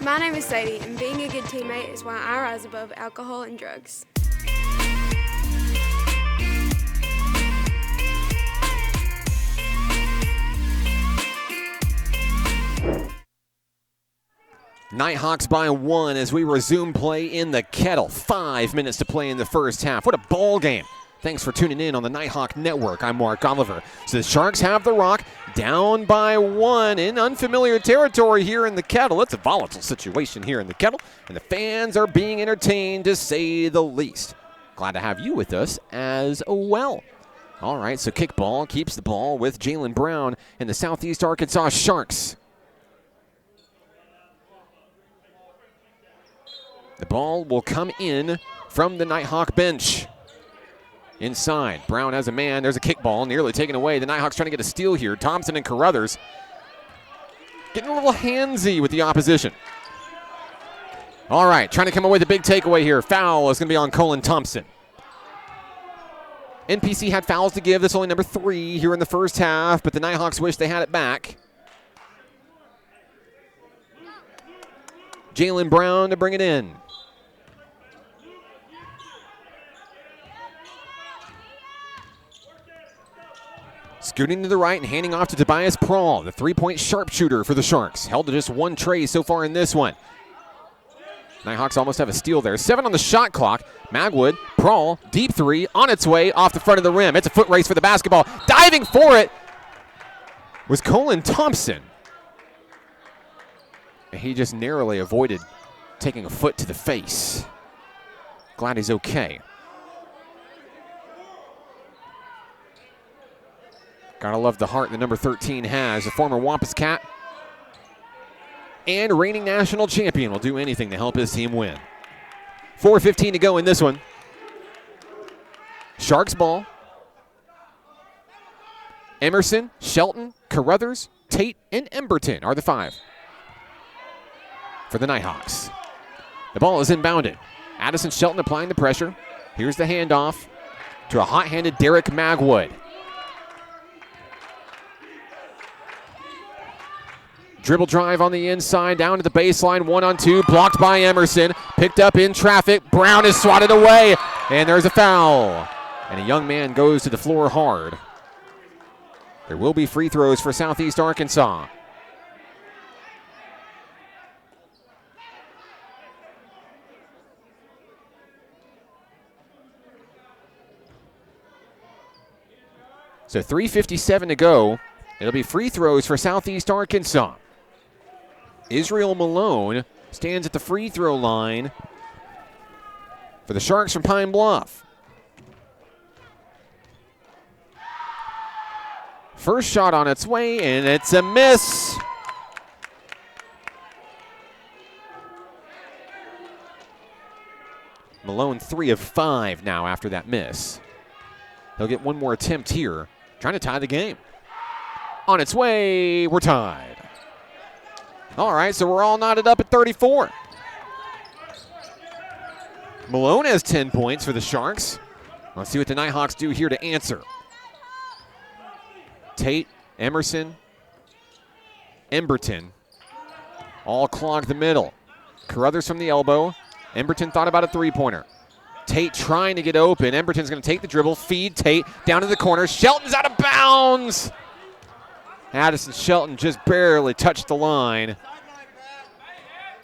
F: My name is Sadie, and being a good teammate is why I rise above alcohol and drugs.
A: Nighthawks by 1 as we resume play in the Kettle. 5 minutes to play in the first half. What a ball game. Thanks for tuning in on the Nighthawk Network. I'm Mark Oliver. So the Sharks have the rock, down by 1 in unfamiliar territory here in the Kettle. It's a volatile situation here in the Kettle, and the fans are being entertained, to say the least. Glad to have you with us as well. All right, so kickball keeps the ball with Jalen Brown and the Southeast Arkansas Sharks. The ball will come in from the Nighthawk bench. Inside, Brown has a man. There's a kickball, nearly taken away. The Nighthawks trying to get a steal here. Thompson and Carruthers getting a little handsy with the opposition. All right, trying to come away with a big takeaway here. Foul is going to be on Colin Thompson. NPC had fouls to give. That's only number 3 here in the first half, but the Nighthawks wish they had it back. Jalen Brown to bring it in. Scooting to the right and handing off to Tobias Prawl, the three-point sharpshooter for the Sharks. Held to just 1 tray so far in this one. Nighthawks almost have a steal there. 7 on the shot clock. Magwood, Prawl, deep 3, on its way off the front of the rim. It's a foot race for the basketball. Diving for it was Colin Thompson. And he just narrowly avoided taking a foot to the face. Glad he's okay. Gotta love the heart that number 13 has. A former Wampus Cat and reigning national champion will do anything to help his team win. 4:15 to go in this one. Sharks ball. Emerson, Shelton, Carruthers, Tate, and Emberton are the 5 for the Nighthawks. The ball is inbounded. Addison Shelton applying the pressure. Here's the handoff to a hot-handed Derek Magwood. Dribble drive on the inside, down to the baseline, 1-on-2, blocked by Emerson. Picked up in traffic. Brown is swatted away, and there's a foul. And a young man goes to the floor hard. There will be free throws for Southeast Arkansas. So 3:57 to go. It'll be free throws for Southeast Arkansas. Israel Malone stands at the free throw line for the Sharks from Pine Bluff. First shot on its way, and it's a miss. Malone 3 of 5 now after that miss. He'll get one more attempt here, trying to tie the game. On its way, we're tied. All right, so we're all knotted up at 34. Malone has 10 points for the Sharks. Let's see what the Nighthawks do here to answer. Tate, Emerson, Emberton all clog the middle. Carruthers from the elbow. Emberton thought about a three-pointer. Tate trying to get open. Emberton's going to take the dribble, feed Tate down to the corner. Shelton's out of bounds. Addison Shelton just barely touched the line.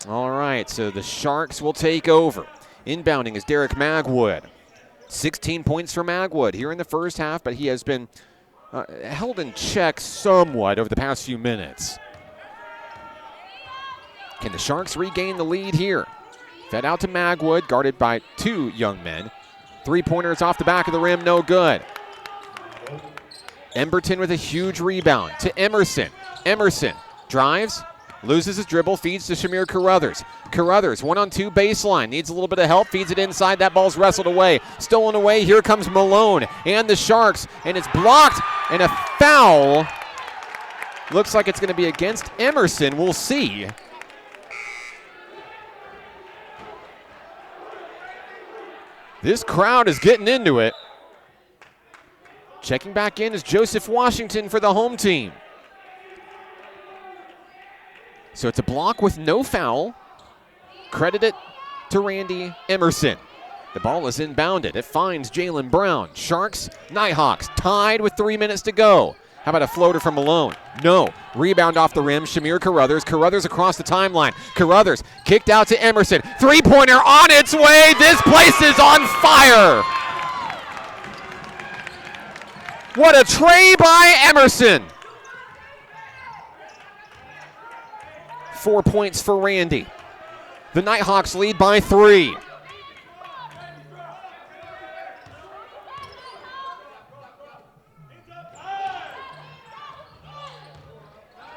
A: All right, so the Sharks will take over. Inbounding is Derek Magwood. 16 points for Magwood here in the first half, but he has been held in check somewhat over the past few minutes. Can the Sharks regain the lead here? Fed out to Magwood, guarded by 2 young men. Three-pointers off the back of the rim, no good. Emberton with a huge rebound to Emerson. Emerson drives, loses his dribble, feeds to Shamir Carruthers. Carruthers, 1-on-2 baseline, needs a little bit of help, feeds it inside. That ball's wrestled away, stolen away. Here comes Malone and the Sharks, and it's blocked, and a foul. Looks like it's going to be against Emerson. We'll see. This crowd is getting into it. Checking back in is Joseph Washington for the home team. So it's a block with no foul. Credit it to Randy Emerson. The ball is inbounded. It finds Jalen Brown. Sharks, Nighthawks tied with 3 minutes to go. How about a floater from Malone? No. Rebound off the rim, Shamir Carruthers. Carruthers across the timeline. Carruthers kicked out to Emerson. Three-pointer on its way. This place is on fire. What a tray by Emerson. 4 points for Randy. The Nighthawks lead by 3.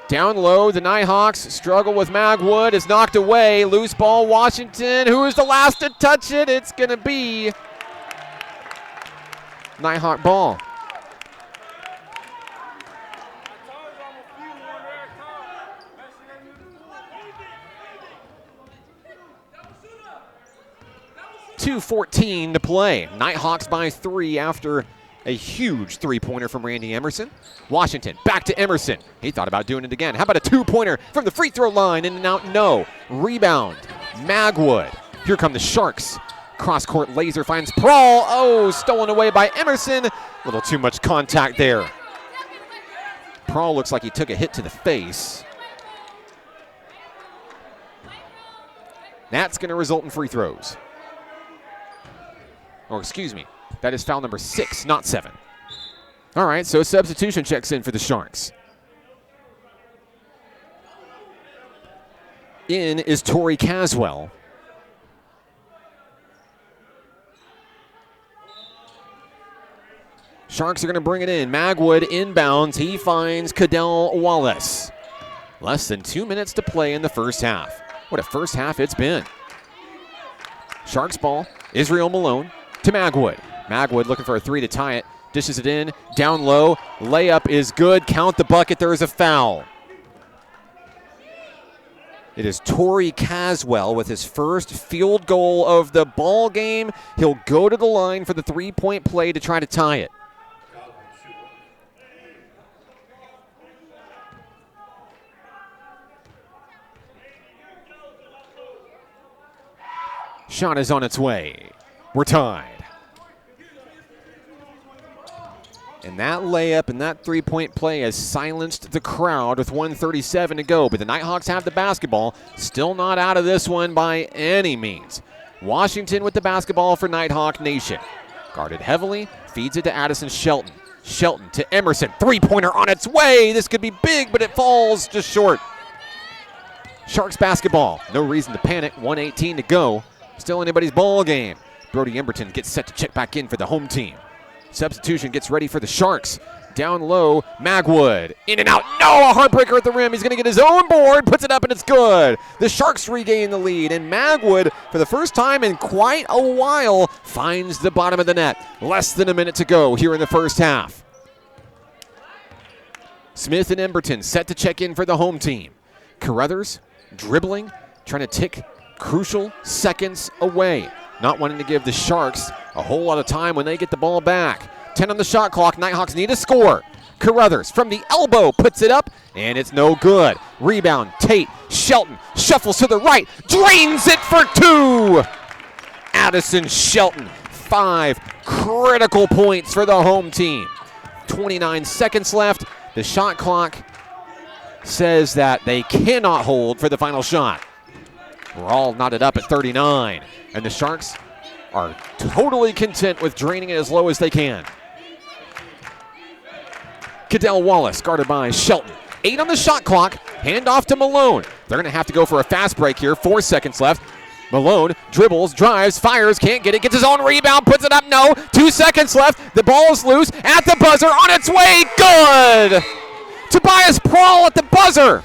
A: Down low, the Nighthawks struggle with Magwood. Is knocked away. Loose ball, Washington. Who is the last to touch it? It's going to be Nighthawk ball. .2:14 to play. Nighthawks by 3 after A huge three-pointer from Randy Emerson. Washington back to Emerson. He thought about doing it again. How about a two-pointer from the free throw line? In and out, no. Rebound, Magwood. Here come the Sharks. Cross-court laser finds Prawl. Oh, stolen away by Emerson. A little too much contact there. Prawl looks like he took a hit to the face. That's going to result in free throws. Or excuse me. That is foul number 6, not 7. All right, so substitution checks in for the Sharks. In is Torrey Caswell. Sharks are going to bring it in. Magwood inbounds. He finds Kettle Wallace. Less than 2 minutes to play in the first half. What a first half it's been. Sharks ball. Israel Malone to Magwood. Magwood looking for a three to tie it. Dishes it in. Down low. Layup is good. Count the bucket. There is a foul. It is Torrey Caswell with his first field goal of the ball game. He'll go to the line for the three-point play to try to tie it. Shot is on its way. We're tied. And that layup and that three-point play has silenced the crowd with 1:37 to go. But the Nighthawks have the basketball. Still not out of this one by any means. Washington with the basketball for Nighthawk Nation. Guarded heavily, feeds it to Addison Shelton. Shelton to Emerson. Three-pointer on its way. This could be big, but it falls just short. Sharks basketball. No reason to panic. 1:18 to go. Still anybody's ball game. Brody Emberton gets set to check back in for the home team. Substitution gets ready for the Sharks. Down low, Magwood. In and out. No, a heartbreaker at the rim. He's going to get his own board, puts it up, and it's good. The Sharks regain the lead, and Magwood, for the first time in quite a while, finds the bottom of the net. Less than a minute to go here in the first half. Smith and Emberton set to check in for the home team. Carruthers dribbling, trying to tick crucial seconds away. Not wanting to give the Sharks a whole lot of time when they get the ball back. 10 on the shot clock. Nighthawks need a score. Carruthers from the elbow puts it up, and it's no good. Rebound, Tate. Shelton shuffles to the right. Drains it for 2. Addison Shelton. 5 critical points for the home team. 29 seconds left. The shot clock says that they cannot hold for the final shot. We're all knotted up at 39. And the Sharks are totally content with draining it as low as they can. Kettle Wallace guarded by Shelton. 8 on the shot clock. Hand off to Malone. They're going to have to go for a fast break here. 4 seconds left. Malone dribbles, drives, fires, can't get it. Gets his own rebound, puts it up. No. 2 seconds left. The ball is loose at the buzzer. On its way. Good. Tobias Prawl at the buzzer.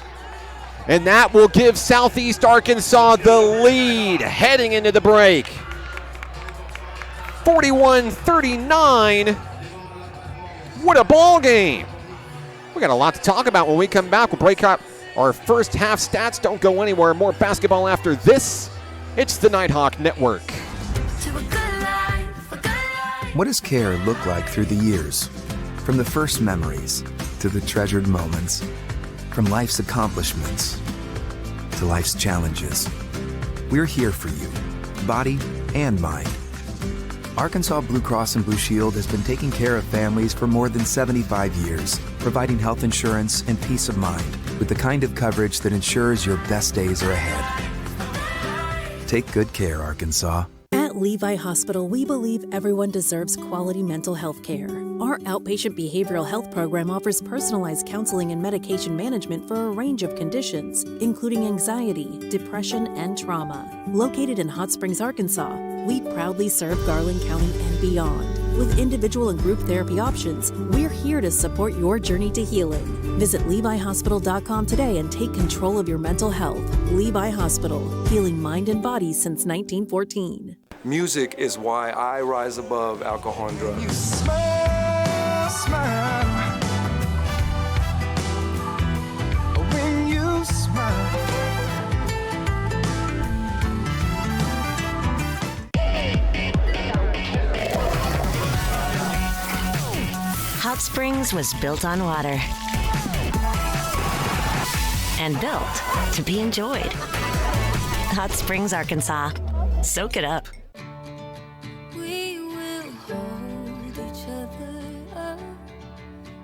A: And that will give Southeast Arkansas the lead heading into the break. 41-39. What a ball game. We got a lot to talk about when we come back. We'll break up our first half stats. Don't go anywhere. More basketball after this. It's the Nighthawk Network.
E: What does care look like through the years? From the first memories to the treasured moments. From life's accomplishments to life's challenges, we're here for you, body and mind. Arkansas Blue Cross and Blue Shield has been taking care of families for more than 75 years, providing health insurance and peace of mind with the kind of coverage that ensures your best days are ahead. Take good care, Arkansas.
G: At Levi Hospital, we believe everyone deserves quality mental health care. Our outpatient behavioral health program offers personalized counseling and medication management for a range of conditions, including anxiety, depression, and trauma. Located in Hot Springs, Arkansas, we proudly serve Garland County and beyond. With individual and group therapy options, we're here to support your journey to healing. Visit LeviHospital.com today and take control of your mental health. Levi Hospital, healing mind and body since 1914.
I: Music is why I rise above alcohol and drugs.
D: You smile, smile. When you smile.
C: Springs was built on water and built to be enjoyed. Hot Springs, Arkansas. Soak it up.
J: We will hold each other up.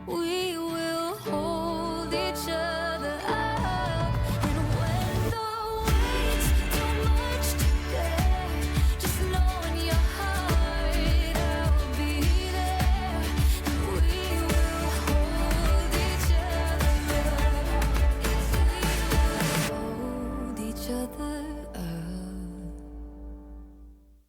J: We will hold each other up. And when the weight's too much to bear, just know in your heart I'll be there. And we will hold each other up. Hold each other up.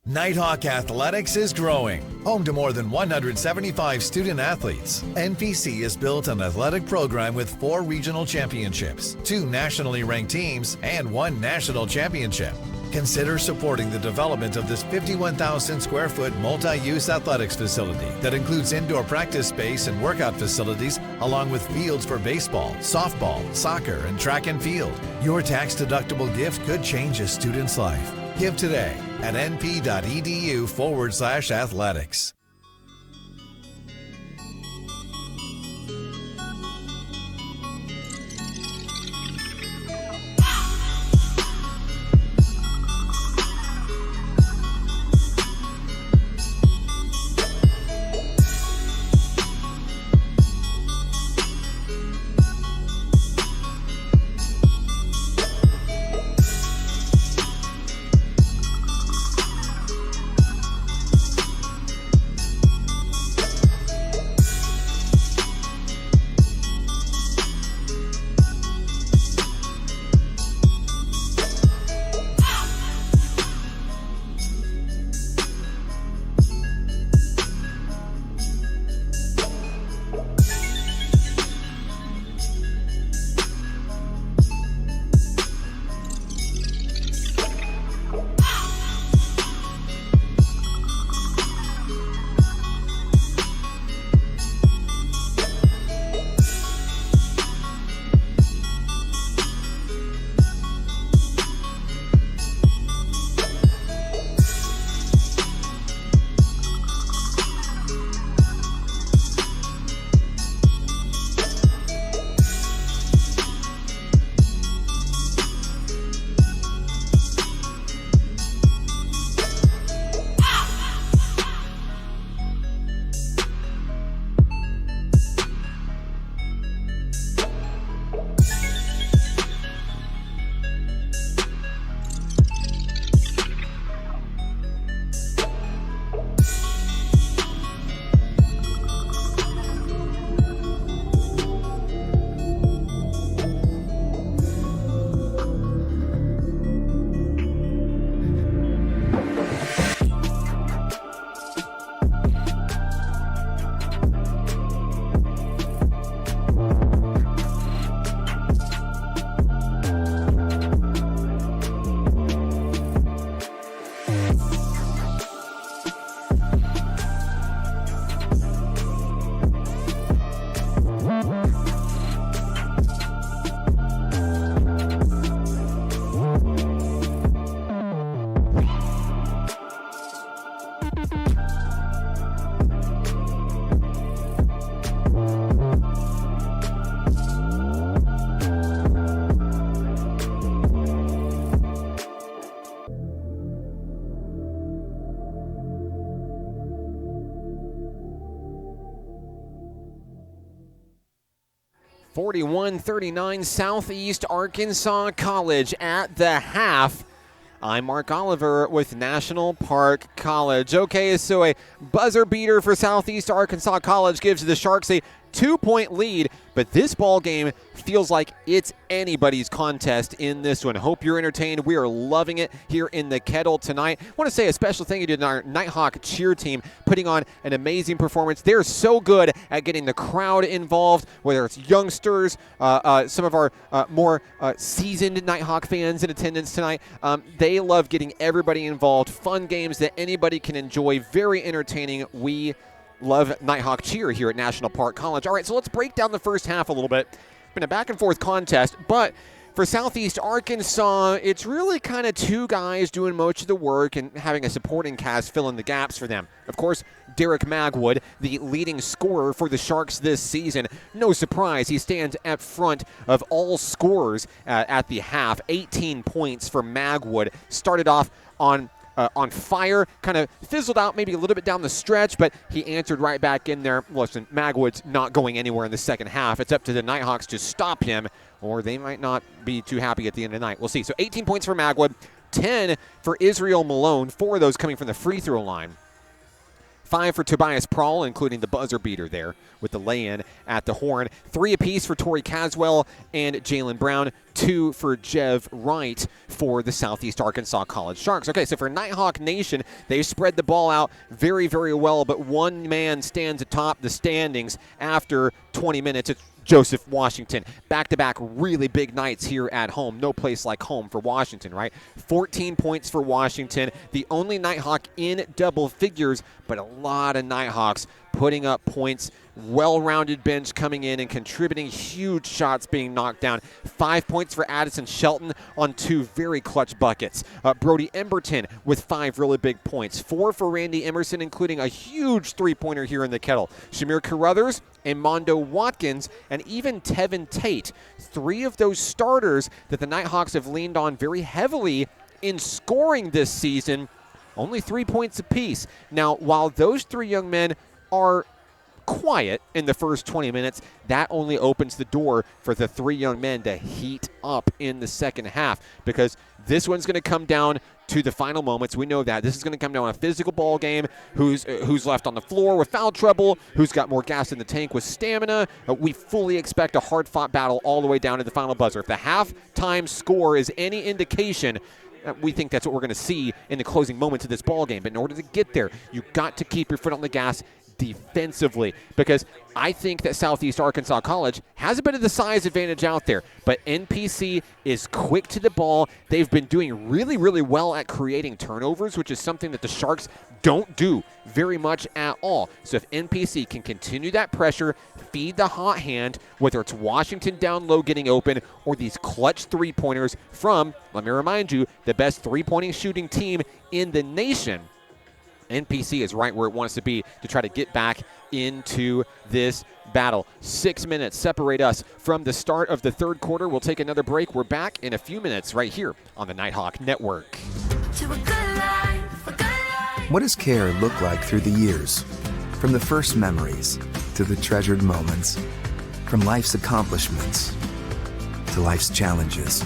K: Nighthawk Athletics is growing. Home to more than 175 student athletes, NPC has built an athletic program with 4 regional championships, 2 nationally ranked teams, and 1 national championship. Consider supporting the development of this 51,000 square foot multi-use athletics facility that includes indoor practice space and workout facilities, along with fields for baseball, softball, soccer, and track and field. Your tax-deductible gift could change a student's life. Give today at np.edu/athletics.
A: (41-39) Southeast Arkansas College at the half. I'm Mark Oliver with National Park College. Okay, so a buzzer beater for Southeast Arkansas College gives the Sharks a 2-point lead, but this ball game feels like it's anybody's contest in this one. Hope you're entertained. We are loving it here in the Kettle tonight. I want to say a special thank you to our Nighthawk cheer team, putting on an amazing performance. They're so good at getting the crowd involved, whether it's youngsters, some of our more seasoned Nighthawk fans in attendance tonight. They love getting everybody involved. Fun games that anybody can enjoy. Very entertaining. We love Nighthawk cheer here at National Park College. All right, so let's break down the first half a little bit. It's been a back and forth contest, but For Southeast Arkansas, it's really kind of two guys doing most of the work and having a supporting cast fill in the gaps for them. Of course, Derek Magwood, the leading scorer for the Sharks this season. No surprise, he stands at front of all scorers at the half. 18 points for Magwood. Started off on fire, kind of fizzled out maybe a little bit down the stretch, but he answered right back in there. Listen, Magwood's not going anywhere in the second half. It's up to the Nighthawks to stop him, or they might not be too happy at the end of the night. We'll see. So 18 points for Magwood, 10 for Israel Malone, 4 of those coming from the free throw line. 5 for Tobias Prawl, including the buzzer beater there with the lay-in at the horn. 3 apiece for Torrey Caswell and Jalen Brown. 2 for Jev Wright for the Southeast Arkansas College Sharks. Okay, so for Nighthawk Nation, they've spread the ball out very, very well, but one man stands atop the standings after 20 minutes. It's Joseph Washington. Back-to-back really big nights here at home. No place like home for Washington, right? 14 points for Washington. The only Nighthawk in double figures, but a lot of Nighthawks putting up points. Well-rounded bench coming in and contributing, huge shots being knocked down. 5 points for Addison Shelton on 2 very clutch buckets. Brody Emberton with 5 really big points. 4 for Randy Emerson, including a huge three-pointer here in the Kettle. Shamir Carruthers and Mondo Watkins, and even Tevin Tate. 3 of those starters that the Nighthawks have leaned on very heavily in scoring this season, only 3 points apiece. Now, while those 3 young men are quiet in the first 20 minutes, that only opens the door for the 3 young men to heat up in the second half, because this one's going to come down to the final moments. We know that. This is going to come down to a physical ball game. Who's left on the floor with foul trouble, who's got more gas in the tank with stamina. We fully expect a hard-fought battle all the way down to the final buzzer. If the halftime score is any indication, we think that's what we're going to see in the closing moments of this ball game. But in order to get there, you've got to keep your foot on the gas defensively, because I think that Southeast Arkansas College has a bit of the size advantage out there, but NPC is quick to the ball. They've been doing really, really well at creating turnovers, which is something that the Sharks don't do very much at all. So if NPC can continue that pressure, feed the hot hand, whether it's Washington down low getting open or these clutch three-pointers from, let me remind you, the best three-pointing shooting team in the nation, NPC is right where it wants to be to try to get back into this battle. 6 minutes separate us from the start of the third quarter. We'll take another break. We're back in a few minutes right here on the Nighthawk Network.
E: What does care look like through the years? From the first memories to the treasured moments, from life's accomplishments to life's challenges.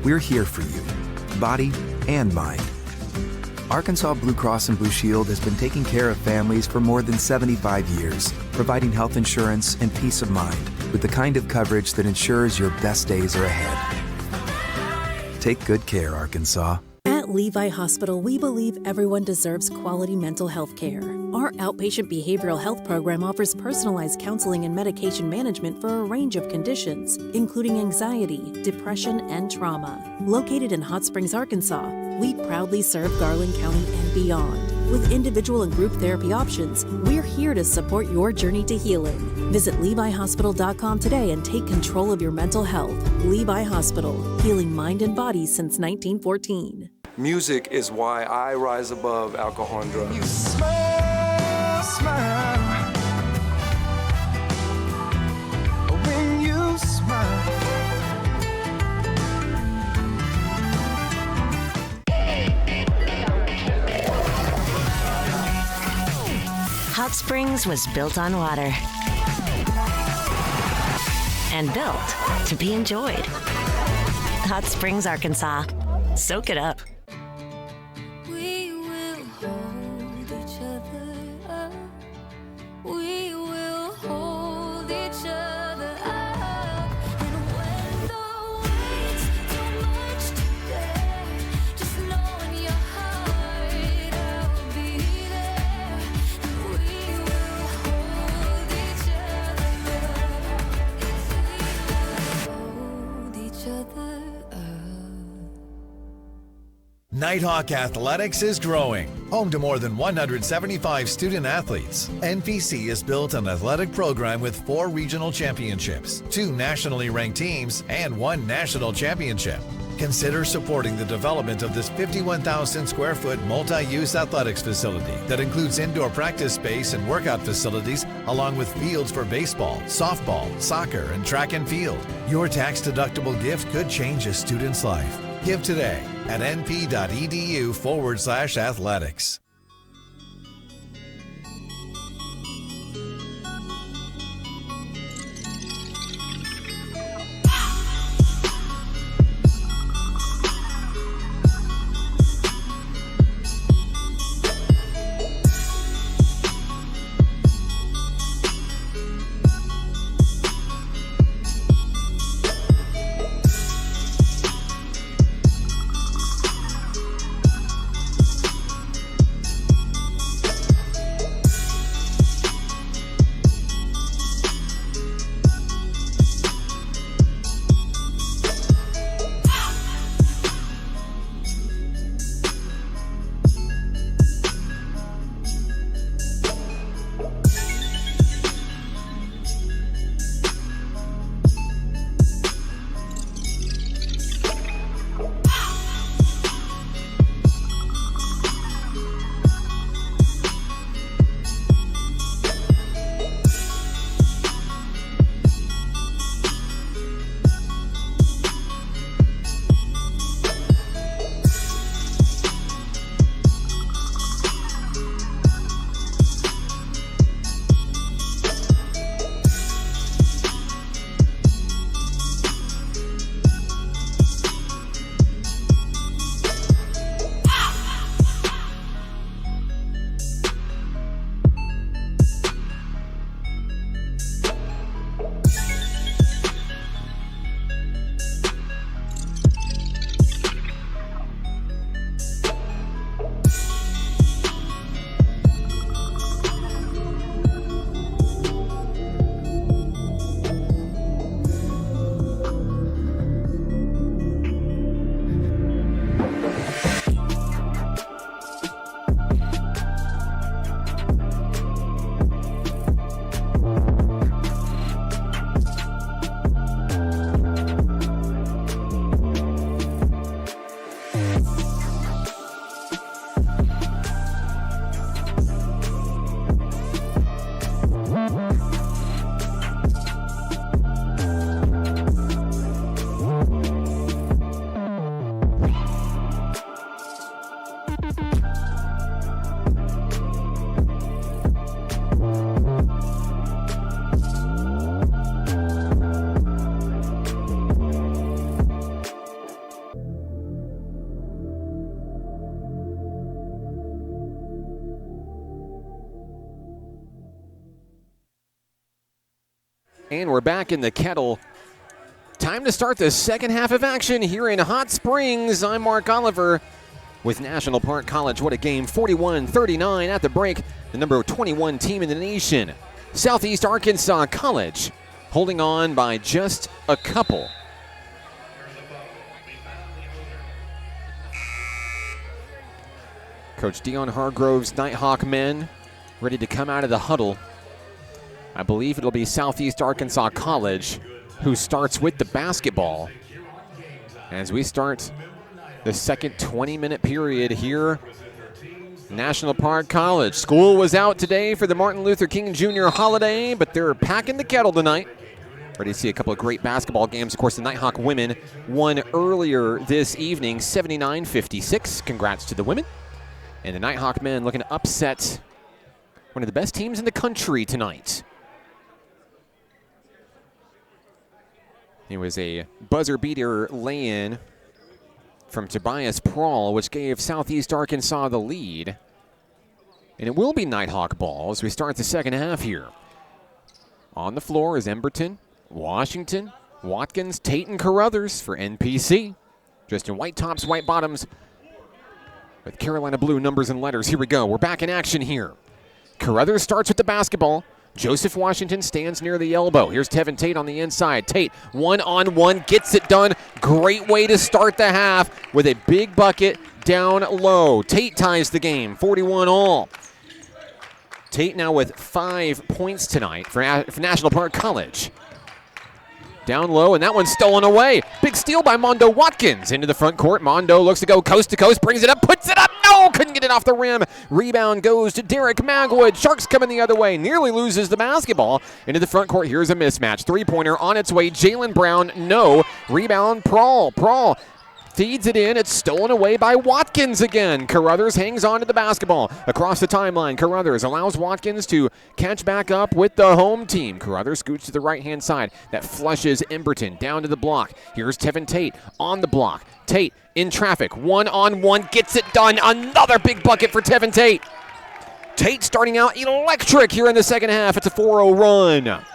E: We're here for you, body and mind. Arkansas Blue Cross and Blue Shield has been taking care of families for more than 75 years, providing health insurance and peace of mind with the kind of coverage that ensures your best days are ahead. Take good care, Arkansas.
G: At Levi Hospital, we believe everyone deserves quality mental health care. Our outpatient behavioral health program offers personalized counseling and medication management for a range of conditions, including anxiety, depression, and trauma. Located in Hot Springs, Arkansas, we proudly serve Garland County and beyond. With individual and group therapy options, we're here to support your journey to healing. Visit LeviHospital.com today and take control of your mental health. Levi Hospital, healing mind and body since 1914.
I: Music is why I rise above alcohol and drugs.
D: You smile, smile. When you smile.
C: Hot Springs was built on water and built to be enjoyed. Hot Springs, Arkansas. Soak it up.
J: We will hold each other up. We will hold each other up. And when the weight's too much to bear, just know in your heart I'll be there. And we will hold each other up. Hold each other up.
K: Nighthawk Athletics is growing. Home to more than 175 student athletes, NPC has built an athletic program with 4 regional championships, 2 nationally ranked teams, and 1 national championship. Consider supporting the development of this 51,000 square foot multi-use athletics facility that includes indoor practice space and workout facilities, along with fields for baseball, softball, soccer, and track and field. Your tax-deductible gift could change a student's life. Give today at np.edu/athletics.
A: And we're back in the Kettle. Time to start the second half of action here in Hot Springs. I'm Mark Oliver with National Park College. What a game, 41-39 at the break. The number 21 team in the nation, Southeast Arkansas College, holding on by just a couple. Coach Dion Hargrove's Nighthawk men ready to come out of the huddle. I believe it'll be Southeast Arkansas College who starts with the basketball as we start the second 20-minute period here. National Park College. School was out today for the Martin Luther King Jr. holiday, but they're packing the kettle tonight. Ready to see a couple of great basketball games. Of course, the Nighthawk women won earlier this evening, 79-56. Congrats to the women. And the Nighthawk men looking to upset one of the best teams in the country tonight. It was a buzzer beater lay-in from Tobias Prawl, which gave Southeast Arkansas the lead. And it will be Nighthawk ball as we start the second half here. On the floor is Emberton, Washington, Watkins, Tate, and Carruthers for NPC. Dressed in white tops, white bottoms, with Carolina blue numbers and letters. Here we go. We're back in action here. Carruthers starts with the basketball. Joseph Washington stands near the elbow. Here's Tevin Tate on the inside. Tate, one-on-one, gets it done. Great way to start the half with a big bucket. down low. Tate ties the game, 41 all. Tate now with 5 points tonight for National Park College. Down low, and that one's stolen away. Big steal by Mondo Watkins into the front court. Mondo looks to go coast to coast, brings it up, puts it up. No, couldn't get it off the rim. Rebound goes to Derek Magwood. Sharks coming the other way. Nearly loses the basketball into the front court. Here's a mismatch. Three-pointer on its way. Jalen Brown, no. Rebound, Prawl. Prawl feeds it in. It's stolen away by Watkins again. Carruthers hangs on to the basketball. Across the timeline, Carruthers allows Watkins to catch back up with the home team. Carruthers scoots to the right-hand side. That flushes Emberton down to the block. Here's Tevin Tate on the block. Tate in traffic. One-on-one. Gets it done. Another big bucket for Tevin Tate. Tate starting out electric here in the second half. It's a 4-0 run.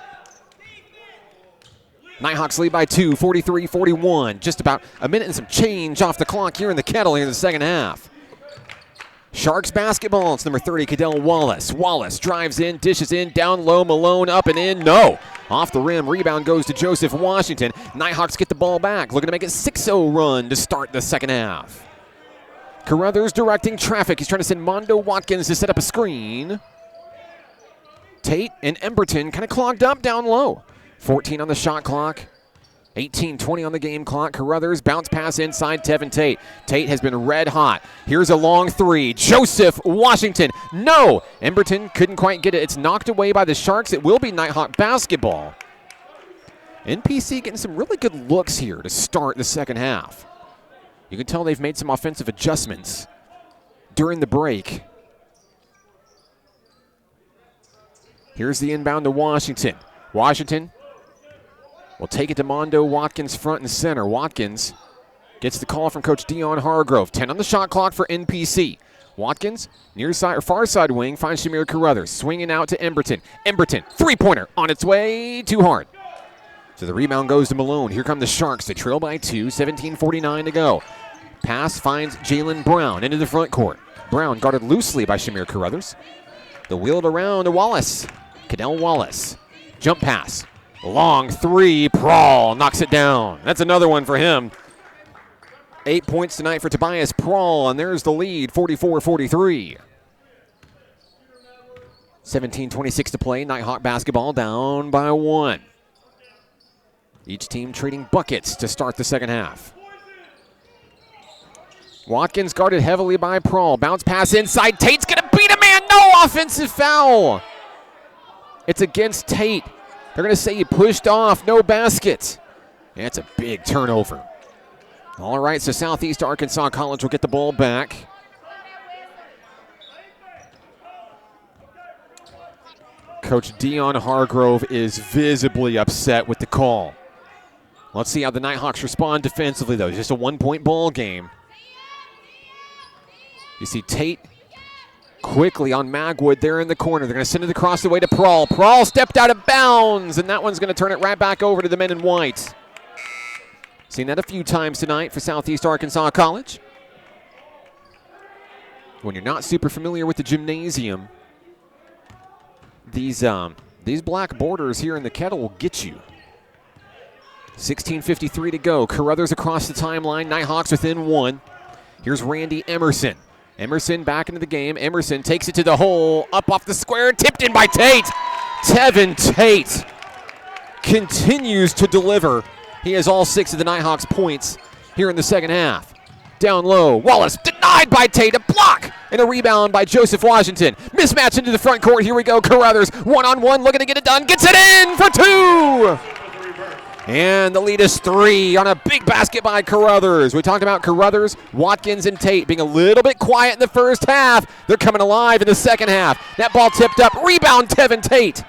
A: Nighthawks lead by 2, 43-41. Just about a minute and some change off the clock here in the Kettle here in the second half. Sharks basketball. It's number 30, Cadell Wallace. Wallace drives in, dishes in, down low, Malone up and in. No. Off the rim. Rebound goes to Joseph Washington. Nighthawks get the ball back. Looking to make it 6-0 run to start the second half. Carruthers directing traffic. He's trying to send Mondo Watkins to set up a screen. Tate and Emberton kind of clogged up down low. 14 on the shot clock, 18-20 on the game clock. Carruthers bounce pass inside Tevin Tate. Tate has been red hot. Here's a long three. Joseph Washington. No! Emberton couldn't quite get it. It's knocked away by the Sharks. It will be Nighthawk basketball. NPC getting some really good looks here to start the second half. You can tell they've made some offensive adjustments during the break. Here's the inbound to Washington. Washington will take it to Mondo Watkins front and center. Watkins gets the call from Coach Dion Hargrove. 10 on the shot clock for NPC. Watkins, near side or far side wing, finds Shamir Carruthers. Swinging out to Emberton. Emberton, three-pointer on its way, too hard. So the rebound goes to Malone. Here come the Sharks. They trail by 2, 17:49 to go. Pass finds Jalen Brown into the front court. Brown guarded loosely by Shamir Carruthers. The wheeled around to Wallace. Cadell Wallace. Jump pass. Long three. Prawl knocks it down. That's another one for him. 8 points tonight for Tobias Prawl, and there's the lead, 44-43. 17:26 to play. Nighthawk basketball down by 1. Each team trading buckets to start the second half. Watkins guarded heavily by Prawl. Bounce pass inside. Tate's going to beat a man. No offensive foul. It's against Tate. They're going to say he pushed off. No basket. That's a big turnover. All right, so Southeast Arkansas College will get the ball back. Coach Dion Hargrove is visibly upset with the call. Let's see how the Nighthawks respond defensively, though. It's just a one-point ball game. You see Tate quickly on Magwood there in the corner. They're going to send it across the way to Prawl. Prawl stepped out of bounds, and that one's going to turn it right back over to the men in white. Seen that a few times tonight for Southeast Arkansas College. When you're not super familiar with the gymnasium, these black borders here in the Kettle will get you. 16:53 to go. Carruthers across the timeline. Nighthawks within 1. Here's Randy Emerson. Emerson back into the game. Emerson takes it to the hole. Up off the square. Tipped in by Tate. Tevin Tate continues to deliver. He has all 6 of the Nighthawks' points here in the second half. Down low. Wallace denied by Tate. A block and a rebound by Joseph Washington. Mismatch into the front court. Here we go. Carruthers one-on-one looking to get it done. Gets it in for 2. And the lead is 3 on a big basket by Carruthers. We talked about Carruthers, Watkins, and Tate being a little bit quiet in the first half. They're coming alive in the second half. That ball tipped up. Rebound, Tevin Tate.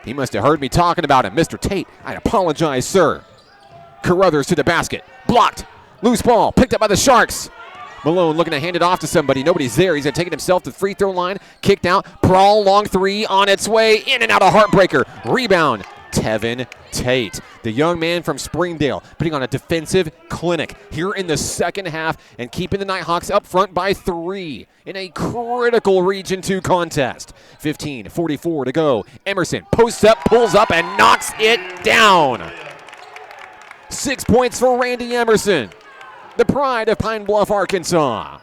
A: He must have heard me talking about him. Mr. Tate, I apologize, sir. Carruthers to the basket. Blocked. Loose ball. Picked up by the Sharks. Malone looking to hand it off to somebody. Nobody's there. He's going to take it himself to the free throw line. Kicked out. Prawl, long 3 on its way. In and out of Heartbreaker. Rebound. Tevin Tate, the young man from Springdale, putting on a defensive clinic here in the second half and keeping the Nighthawks up front by 3 in a critical Region 2 contest. 15:44 to go. Emerson posts up, pulls up, and knocks it down. 6 points for Randy Emerson. the pride of Pine Bluff, Arkansas.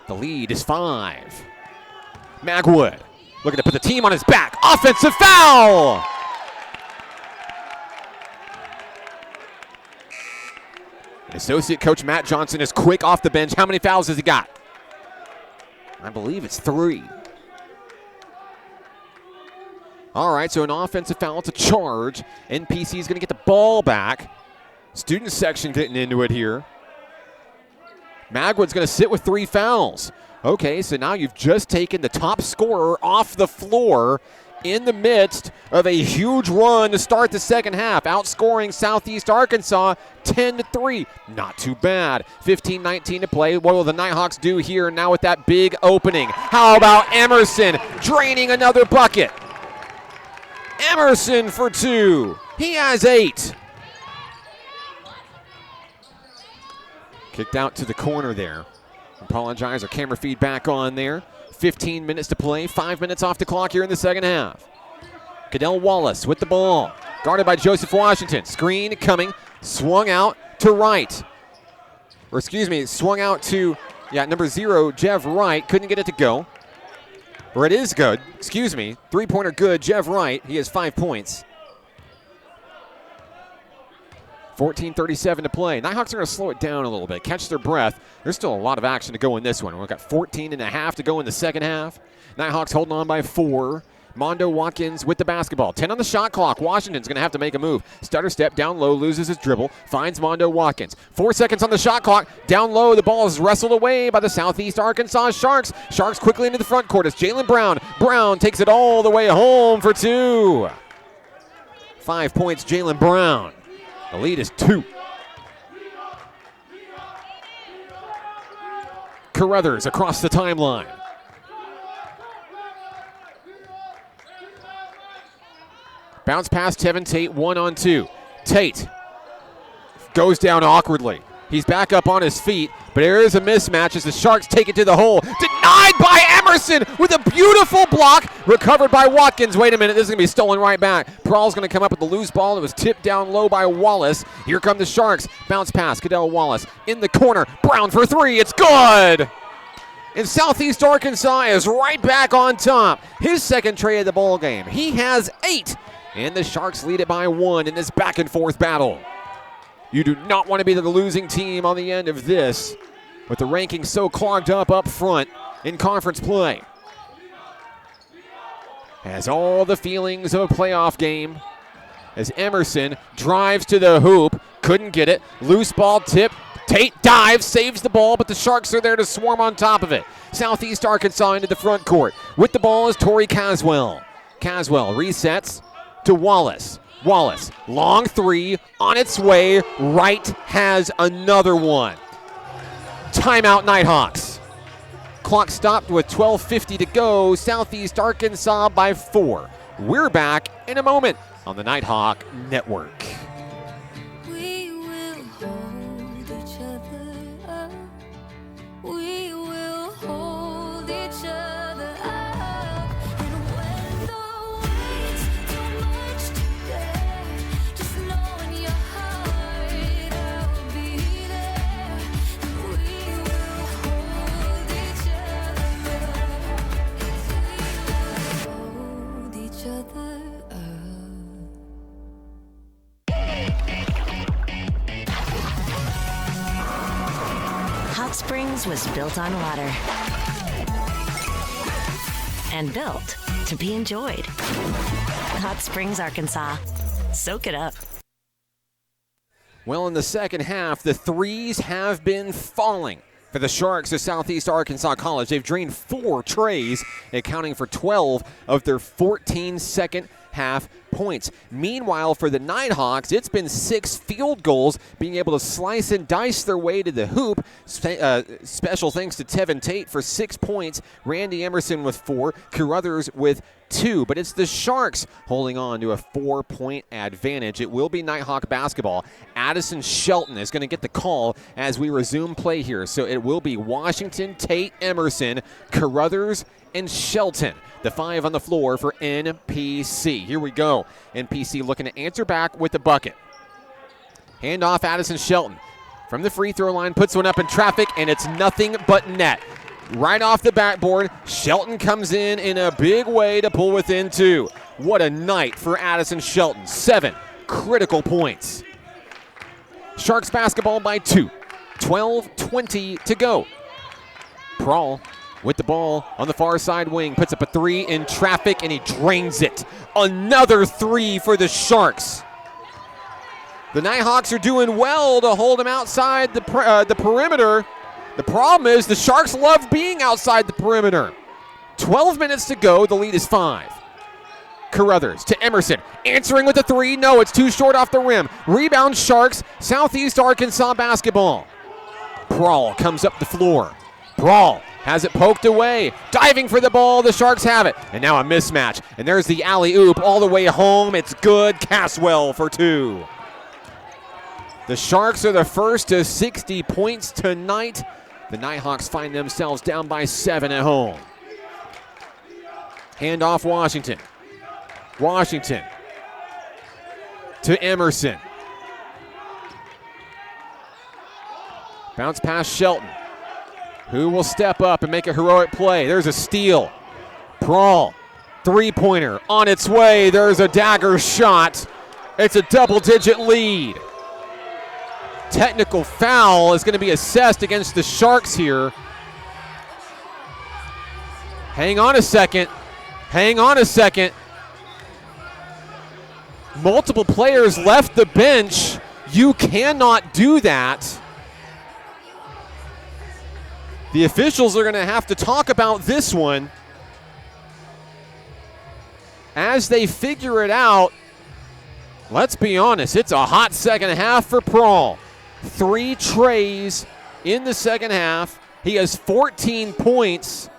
A: The lead is 5. Magwood looking to put the team on his back. Offensive foul! And associate coach Matt Johnson is quick off the bench. How many fouls has he got? I believe it's 3. All right, so an offensive foul to charge. NPC is going to get the ball back. Student section getting into it here. Magwood's going to sit with 3 fouls. Okay, so now you've just taken the top scorer off the floor in the midst of a huge run to start the second half, outscoring Southeast Arkansas 10-3. Not too bad. 15-19 to play. What will the Nighthawks do here now with that big opening? How about Emerson draining another bucket? Emerson for 2. He has 8. Kicked out to the corner there. Apologize, our camera feed back on there. 15 minutes to play, 5 minutes off the clock here in the second half. Cadell Wallace with the ball, guarded by Joseph Washington. Screen coming, swung out to right. Or excuse me, swung out to, number 0, Jeff Wright. Couldn't get it to go. Or it is good, excuse me. 3-pointer good, Jeff Wright. He has 5 points. 14:37 to play. Nighthawks are going to slow it down a little bit, catch their breath. There's still a lot of action to go in this one. We've got 14.5 to go in the second half. Nighthawks holding on by 4. Mondo Watkins with the basketball. 10 on the shot clock. Washington's going to have to make a move. Stutter step down low, loses his dribble, finds Mondo Watkins. 4 seconds on the shot clock. Down low, the ball is wrestled away by the Southeast Arkansas Sharks. Sharks quickly into the front court. It's Jalen Brown. Brown takes it all the way home for 2. 5 points, Jalen Brown. The lead is 2. Carruthers across the timeline. Bounce past Tevin Tate, 1-on-2. Tate goes down awkwardly. He's back up on his feet, but there is a mismatch as the Sharks take it to the hole. Denied by Emerson with a beautiful block. Recovered by Watkins. Wait a minute, this is going to be stolen right back. Prall's going to come up with the loose ball. It was tipped down low by Wallace. Here come the Sharks. Bounce pass, Cadell Wallace in the corner. Brown for 3, it's good! And Southeast Arkansas is right back on top. His second tray of the ball game. He has 8, and the Sharks lead it by 1 in this back and forth battle. You do not want to be the losing team on the end of this, with the rankings so clogged up front in conference play. Has all the feelings of a playoff game as Emerson drives to the hoop, couldn't get it, loose ball tip, Tate dives, saves the ball, but the Sharks are there to swarm on top of it. Southeast Arkansas into the front court. With the ball is Torrey Caswell. Caswell resets to Wallace. Wallace, long 3, on its way. Wright has another one. Timeout, Nighthawks. Clock stopped with 12:50 to go. Southeast Arkansas by 4. We're back in a moment on the Nighthawk Network.
J: We will hold each other up. We will hold each other up. And when the weight's too much to bear, just know in your heart I'll be there. And we will hold each other up. Hold each other up.
C: Hot Springs was built on water and built to be enjoyed. Hot Springs, Arkansas. Soak it up.
A: Well, in the second half, the threes have been falling for the Sharks of Southeast Arkansas College. They've drained 4 trays, accounting for 12 of their 14 second half points. Meanwhile, for the Nighthawks, it's been 6 field goals, being able to slice and dice their way to the hoop. Special thanks to Tevin Tate for 6 points, Randy Emerson with 4, Carruthers with 2. But it's the Sharks holding on to a 4-point advantage. It will be Nighthawk basketball. Addison Shelton is going to get the call as we resume play here. So it will be Washington, Tate, Emerson, Carruthers, and Shelton. The 5 on the floor for NPC. Here we go. NPC looking to answer back with the bucket. Hand off Addison Shelton. from the free throw line, puts one up in traffic, and it's nothing but net. Right off the backboard, Shelton comes in a big way to pull within 2. What a night for Addison Shelton. 7 critical points. Sharks basketball by 2. 12-20 to go. Prawl with the ball on the far side wing, puts up a 3 in traffic, and he drains it. Another 3 for the Sharks. The Nighthawks are doing well to hold him outside the perimeter. The problem is the Sharks love being outside the perimeter. 12 minutes to go. The lead is 5. Carruthers to Emerson. Answering with a 3. No, it's too short off the rim. Rebound Sharks. Southeast Arkansas basketball. Prawl comes up the floor. Prawl has it poked away. Diving for the ball. The Sharks have it. And now a mismatch. And there's the alley-oop all the way home. It's good. Caswell for 2. The Sharks are the first to 60 points tonight. The Nighthawks find themselves down by 7 at home. Handoff Washington. Washington to Emerson. Bounce past Shelton, who will step up and make a heroic play. There's a steal. Prawl, three-pointer on its way. There's a dagger shot. It's a double-digit lead. Technical foul is going to be assessed against the Sharks here. Hang on a second. Hang on a second. Multiple players left the bench. You cannot do that. The officials are going to have to talk about this one as they figure it out. Let's be honest, it's a hot second half for Prawl. 3 trays in the second half. He has 14 points.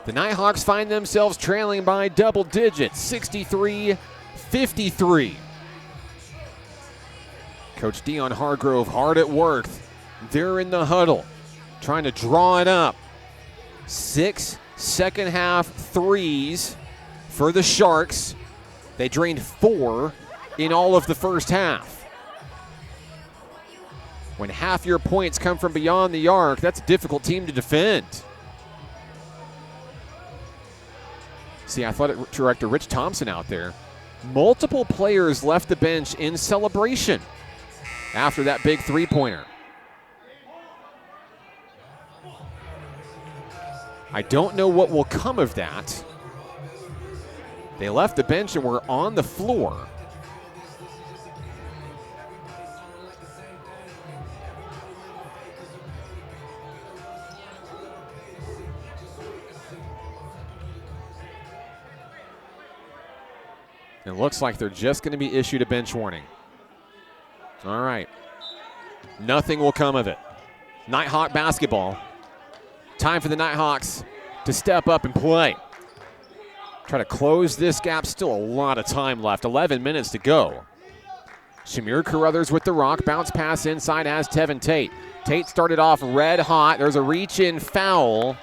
A: The Nighthawks find themselves trailing by double digits, 63-53. Coach Dion Hargrove hard at work. They're in the huddle, trying to draw it up. 6 second half threes for the Sharks. They drained 4 in all of the first half. When half your points come from beyond the arc, that's a difficult team to defend. See athletic director Rich Thompson out there. Multiple players left the bench in celebration after that big three-pointer. I don't know what will come of that. They left the bench and were on the floor. It looks like they're just going to be issued a bench warning. All right. Nothing will come of it. Nighthawk basketball. Time for the Nighthawks to step up and play. Try to close this gap. Still a lot of time left. 11 minutes to go. Shamir Carruthers with the rock. Bounce pass inside has Tevin Tate. Tate started off red hot. There's a reach-in foul.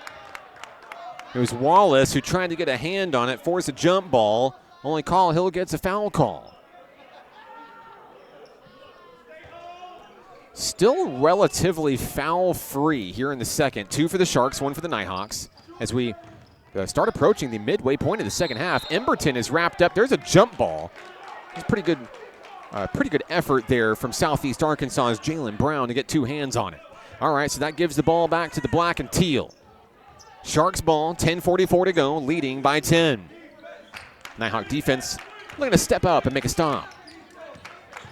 A: It was Wallace who tried to get a hand on it, force a jump ball. Only Call Hill gets a foul call. Still relatively foul-free here in the second. 2 for the Sharks, 1 for the Nighthawks. As we start approaching the midway point of the second half, Emberton is wrapped up. There's a jump ball. It's pretty good effort there from Southeast Arkansas's Jalen Brown to get 2 hands on it. All right, so that gives the ball back to the black and teal. Sharks ball, 10:44 to go, leading by 10. Nighthawk defense looking to step up and make a stop.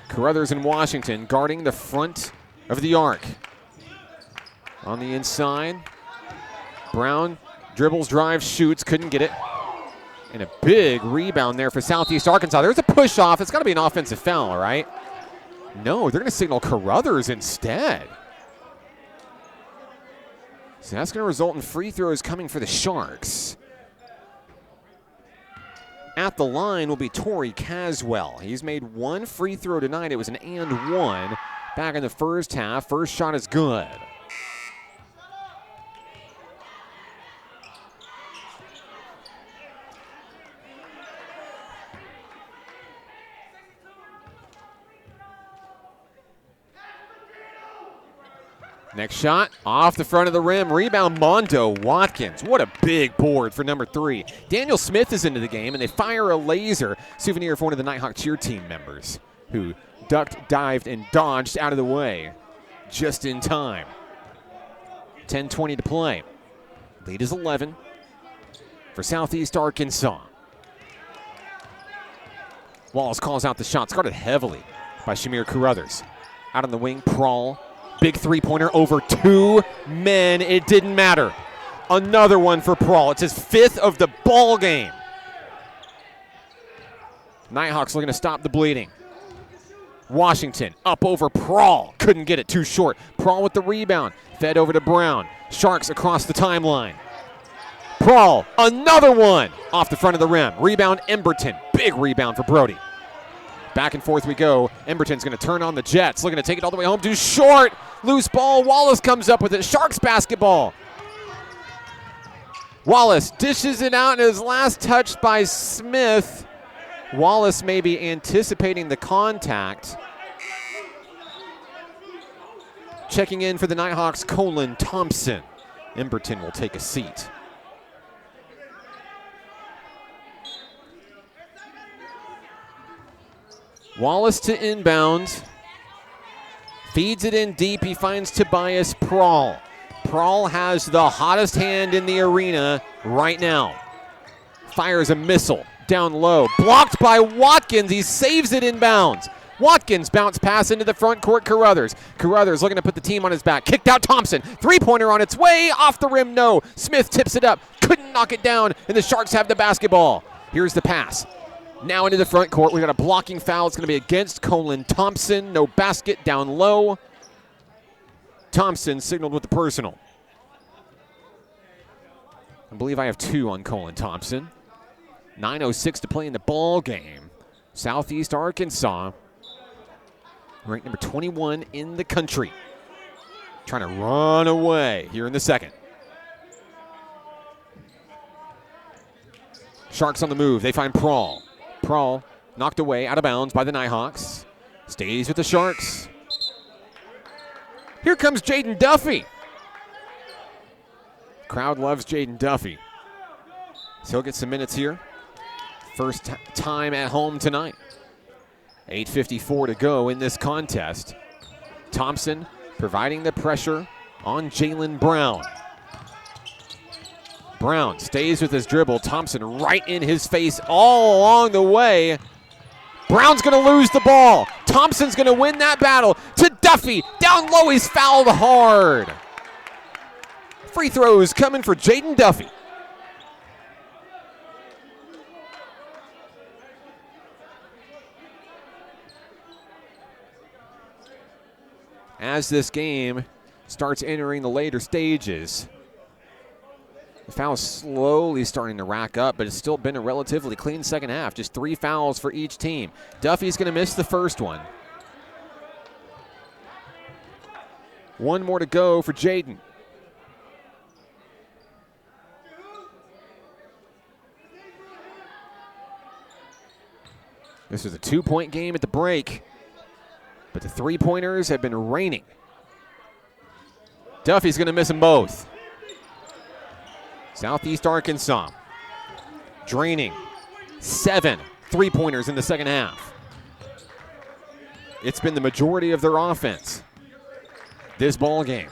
A: Carruthers and Washington guarding the front of the arc. On the inside, Brown dribbles, drives, shoots, couldn't get it. And a big rebound there for Southeast Arkansas. There's a push-off. It's got to be an offensive foul, right? No, they're going to signal Carruthers instead. So that's going to result in free throws coming for the Sharks. At the line will be Torrey Caswell. He's made 1 free throw tonight. It was an and 1 back in the first half. First shot is good. Next shot, off the front of the rim. Rebound, Mondo Watkins. What a big board for number 3. Daniel Smith is into the game, and they fire a laser. Souvenir for one of the Nighthawk cheer team members who ducked, dived, and dodged out of the way just in time. 10:20 to play. Lead is 11 for Southeast Arkansas. Wallace calls out the shot. It's guarded heavily by Shamir Carruthers. Out on the wing, Prawl. Big three-pointer over 2 men. It didn't matter. Another one for Prawl. It's his 5th of the ball game. Nighthawks looking to stop the bleeding. Washington up over Prawl. Couldn't get it, too short. Prawl with the rebound. Fed over to Brown. Sharks across the timeline. Prawl, another one off the front of the rim. Rebound, Emberton. Big rebound for Brody. Back and forth we go. Emberton's going to turn on the Jets. Looking to take it all the way home. Too short. Loose ball. Wallace comes up with it. Sharks basketball. Wallace dishes it out, and his last touched by Smith. Wallace may be anticipating the contact. Checking in for the Nighthawks, Colin Thompson. Emberton will take a seat. Wallace to inbound. Feeds it in deep. He finds Tobias Prawl. Prawl has the hottest hand in the arena right now. Fires a missile down low. Blocked by Watkins. He saves it inbounds. Watkins bounce pass into the front court. Carruthers. Carruthers looking to put the team on his back. Kicked out Thompson. Three-pointer on its way. Off the rim, no. Smith tips it up. Couldn't knock it down, and the Sharks have the basketball. Here's the pass. Now into the front court. We got a blocking foul. It's going to be against Colin Thompson. No basket down low. Thompson signaled with the personal. I believe I have 2 on Colin Thompson. 9:06 to play in the ball game. Southeast Arkansas, ranked number 21 in the country, trying to run away here in the second. Sharks on the move. They find Prawl. Prawl knocked away, out of bounds by the Nighthawks. Stays with the Sharks. Here comes Jaden Duffy. Crowd loves Jaden Duffy. So he'll get some minutes here. First time at home tonight. 8:54 to go in this contest. Thompson providing the pressure on Jalen Brown. Brown stays with his dribble. Thompson right in his face all along the way. Brown's going to lose the ball. Thompson's going to win that battle to Duffy. Down low, he's fouled hard. Free throws coming for Jaden Duffy. As this game starts entering the later stages, the fouls slowly starting to rack up, but it's still been a relatively clean second half. Just 3 fouls for each team. Duffy's going to miss the first one. 1 more to go for Jaden. This was a 2-point game at the break, but the 3-pointers have been raining. Duffy's going to miss them both. Southeast Arkansas draining 7 3-pointers in the second half. It's been the majority of their offense this ball game.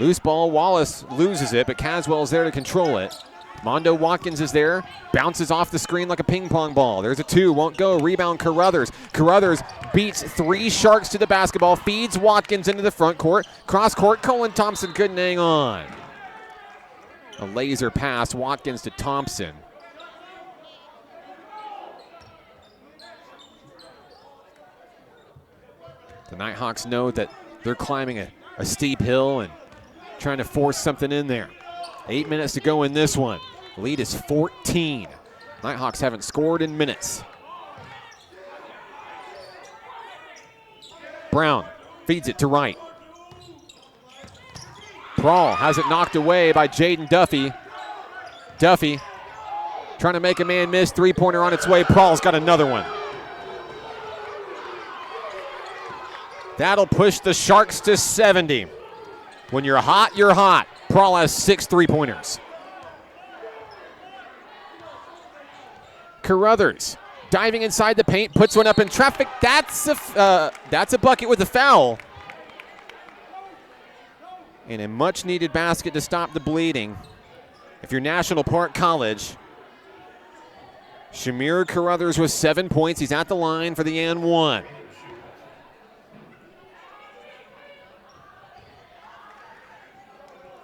A: Loose ball, Wallace loses it, but Caswell's there to control it. Mondo Watkins is there, bounces off the screen like a ping pong ball. There's a 2, won't go. Rebound, Carruthers. Carruthers beats 3 Sharks to the basketball, feeds Watkins into the front court. Cross court, Colin Thompson couldn't hang on. A laser pass, Watkins to Thompson. The Nighthawks know that they're climbing a steep hill and trying to force something in there. 8 minutes to go in this one. Lead is 14. Nighthawks haven't scored in minutes. Brown feeds it to Wright. Prawl has it knocked away by Jaden Duffy. Duffy trying to make a man miss. 3-pointer on its way. Prawl's got another one. That'll push the Sharks to 70. When you're hot, you're hot. Prahl has 6 3-pointers. Carruthers diving inside the paint, puts one up in traffic. That's a bucket with a foul. And a much-needed basket to stop the bleeding. If you're National Park College, Shamir Carruthers with 7 points. He's at the line for the and one.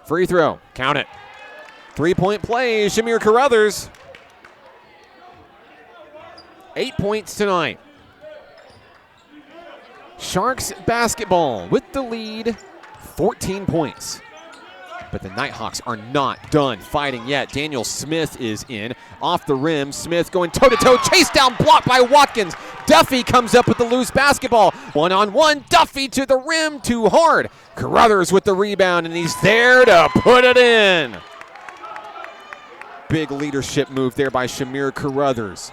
A: Free throw, count it. 3-point play, Shamir Carruthers. 8 points tonight. Sharks basketball with the lead, 14 points. But the Nighthawks are not done fighting yet. Daniel Smith is in. Off the rim, Smith going toe-to-toe. Chase down, blocked by Watkins. Duffy comes up with the loose basketball. One-on-one, Duffy to the rim, too hard. Carruthers with the rebound, and he's there to put it in. Big leadership move there by Shamir Carruthers.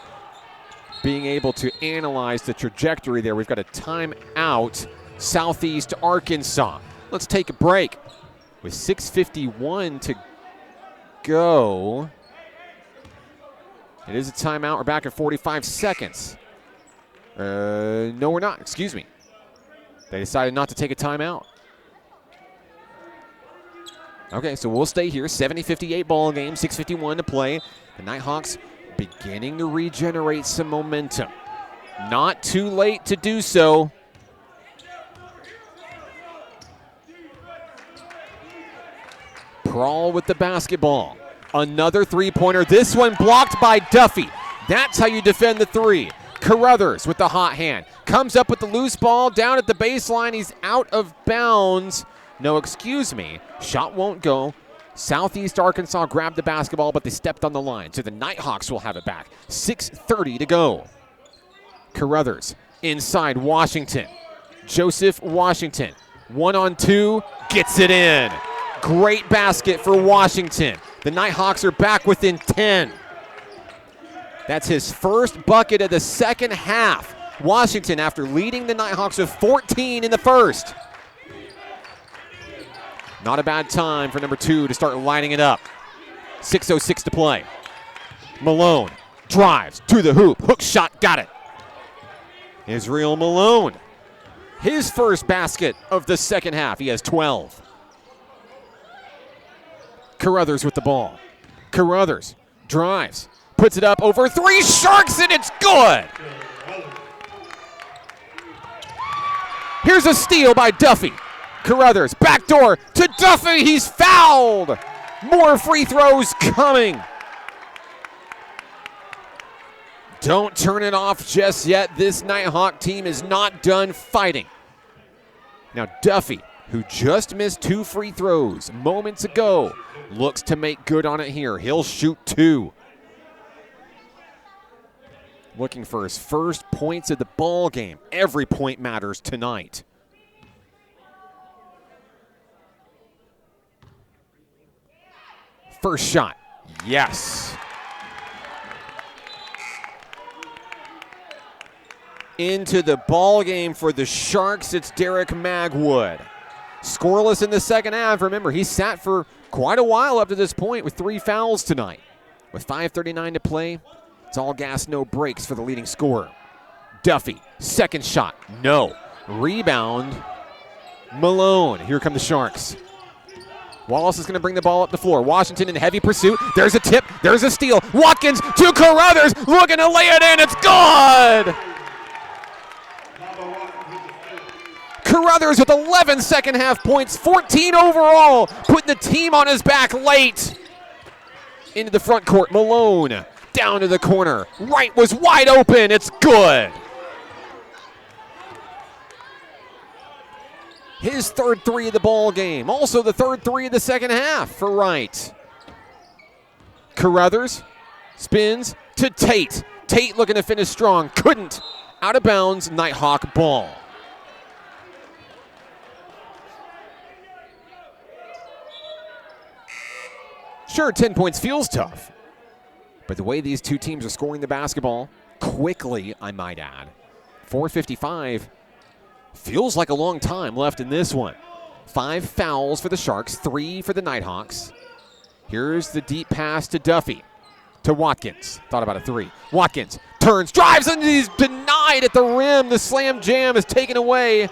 A: Being able to analyze the trajectory there. We've got a timeout, Southeast Arkansas. Let's take a break. With 6:51 to go. It is a timeout. We're back at 45 seconds. No, we're not. Excuse me. They decided not to take a timeout. Okay, so we'll stay here. 70-58 ball game, 6:51 to play. The Nighthawks beginning to regenerate some momentum. Not too late to do so. Prahl with the basketball. Another three-pointer. This one blocked by Duffy. That's how you defend the three. Carruthers with the hot hand. Comes up with the loose ball down at the baseline. He's out of bounds. No, excuse me. Shot won't go. Southeast Arkansas grabbed the basketball, but they stepped on the line. So the Nighthawks will have it back. 6:30 to go. Carruthers inside Washington. Joseph Washington. 1-on-2. Gets it in. Great basket for Washington. The Nighthawks are back within 10. That's his first bucket of the second half. Washington, after leading the Nighthawks with 14 in the first. Not a bad time for number 2 to start lining it up. 6:06 to play. Malone drives to the hoop. Hook shot, got it. Israel Malone. His first basket of the second half. He has 12. Carruthers with the ball. Carruthers drives, puts it up over 3, Sharks, and it's good. Here's a steal by Duffy. Carruthers, backdoor to Duffy, he's fouled. More free throws coming. Don't turn it off just yet. This Nighthawk team is not done fighting. Now Duffy, who just missed 2 free throws moments ago, looks to make good on it here. He'll shoot 2. Looking for his first points of the ball game. Every point matters tonight. First shot, yes. Into the ball game for the Sharks, it's Derek Magwood. Scoreless in the second half. Remember, he sat for quite a while up to this point with 3 fouls tonight. With 5:39 to play, it's all gas, no brakes for the leading scorer. Duffy, second shot, no. Rebound, Malone. Here come the Sharks. Wallace is going to bring the ball up the floor. Washington in heavy pursuit. There's a tip. There's a steal. Watkins to Carruthers. Looking to lay it in. It's good. Carruthers with 11 second half points. 14 overall. Putting the team on his back late. Into the front court. Malone down to the corner. Right was wide open. It's good. His third 3 of the ball game. Also the third 3 of the second half for Wright. Carruthers spins to Tate. Tate looking to finish strong. Couldn't. Out of bounds. Nighthawk ball. Sure, 10 points feels tough. But the way these two teams are scoring the basketball, quickly, I might add. 4:55. Feels like a long time left in this one. 5 fouls for the Sharks, 3 for the Nighthawks. Here's the deep pass to Duffy, to Watkins. Thought about a 3. Watkins turns, drives, and he's denied at the rim. The slam jam is taken away.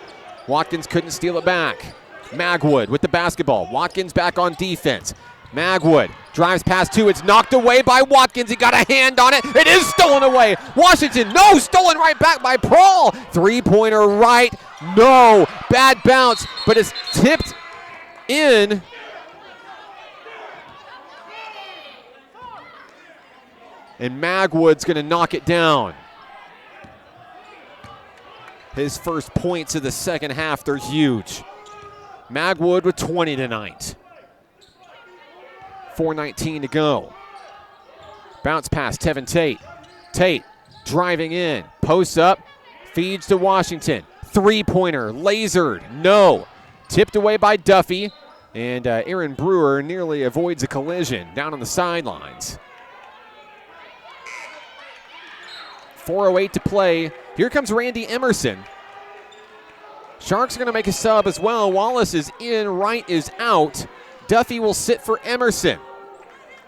A: Watkins couldn't steal it back. Magwood with the basketball. Watkins back on defense. Magwood drives past 2. It's knocked away by Watkins. He got a hand on it. It is stolen away. Washington, no, stolen right back by Prawl. 3-pointer right, no. Bad bounce, but it's tipped in. And Magwood's going to knock it down. His first points of the second half, they're huge. Magwood with 20 tonight. 4:19 to go. Bounce pass, Tevin Tate. Tate driving in, posts up, feeds to Washington. 3-pointer, lasered, no. Tipped away by Duffy, and Aaron Brewer nearly avoids a collision down on the sidelines. 4:08 to play. Here comes Randy Emerson. Sharks are going to make a sub as well. Wallace is in, Wright is out. Duffy will sit for Emerson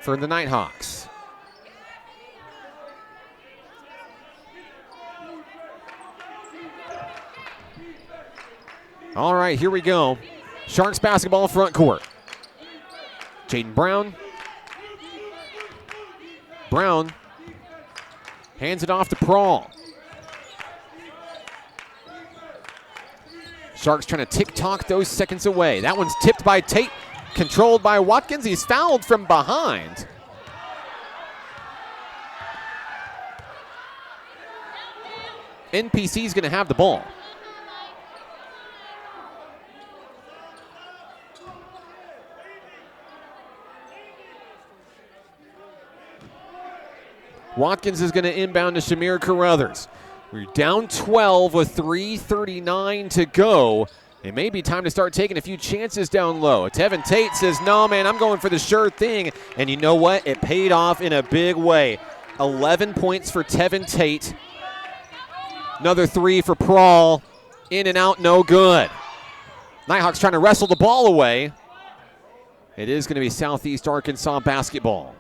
A: for the Nighthawks. All right, here we go. Sharks basketball front court. Jaden Brown. Brown hands it off to Prawl. Sharks trying to tick-tock those seconds away. That one's tipped by Tate, controlled by Watkins. He's fouled from behind. NPC's going to have the ball. Watkins is going to inbound to Shamir Carruthers. We're down 12 with 3:39 to go. It may be time to start taking a few chances down low. Tevin Tate says, no, man, I'm going for the sure thing. And you know what? It paid off in a big way. 11 points for Tevin Tate. Another 3 for Prawl. In and out, no good. Nighthawks trying to wrestle the ball away. It is going to be Southeast Arkansas basketball.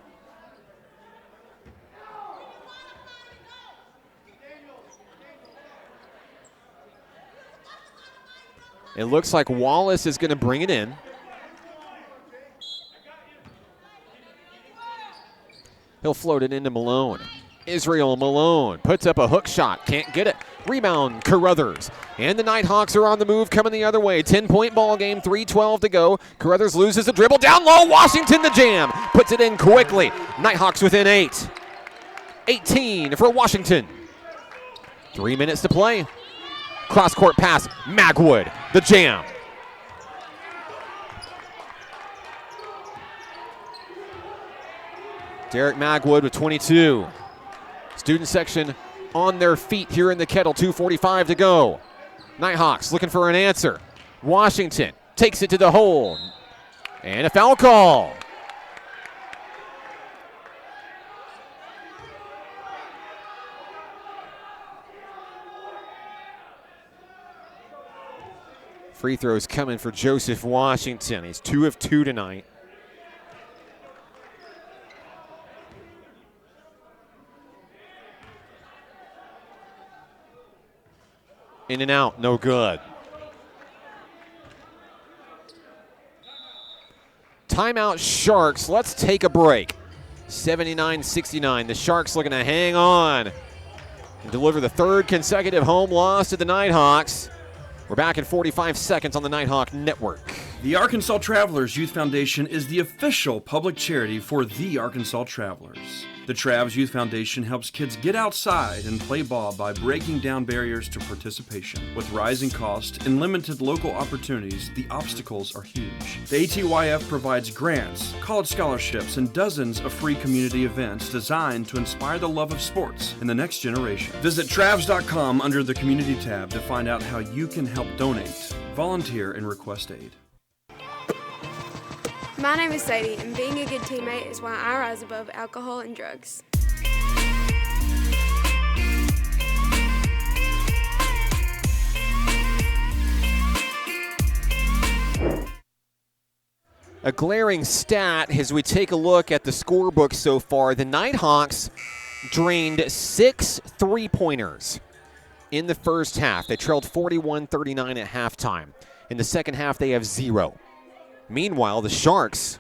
A: It looks like Wallace is going to bring it in. He'll float it into Malone. Israel Malone puts up a hook shot. Can't get it. Rebound, Carruthers. And the Nighthawks are on the move, coming the other way. 10-point ball game, 3:12 to go. Carruthers loses the dribble. Down low, Washington the jam. Puts it in quickly. Nighthawks within 8. 18 for Washington. 3 minutes to play. Cross-court pass, Magwood, the jam. Derek Magwood with 22. Student section on their feet here in the Kettle, 2:45 to go. Nighthawks looking for an answer. Washington takes it to the hole. And a foul call. Free throws coming for Joseph Washington. He's 2 of 2 tonight. In and out, no good. Timeout Sharks. Let's take a break. 79-69. The Sharks looking to hang on and deliver the 3rd consecutive home loss to the Nighthawks. We're back in 45 seconds on the Nighthawk Network.
H: The Arkansas Travelers Youth Foundation is the official public charity for the Arkansas Travelers. The Travs Youth Foundation helps kids get outside and play ball by breaking down barriers to participation. With rising costs and limited local opportunities, the obstacles are huge. The ATYF provides grants, college scholarships, and dozens of free community events designed to inspire the love of sports in the next generation. Visit Travs.com under the Community tab to find out how you can help donate, volunteer, and request aid.
L: My name is Sadie, and being a good teammate is why I rise above alcohol and drugs.
A: A glaring stat as we take a look at the scorebook so far. The Nighthawks drained 6 3-pointers in the first half. They trailed 41-39 at halftime. In the second half, they have 0. Meanwhile, the Sharks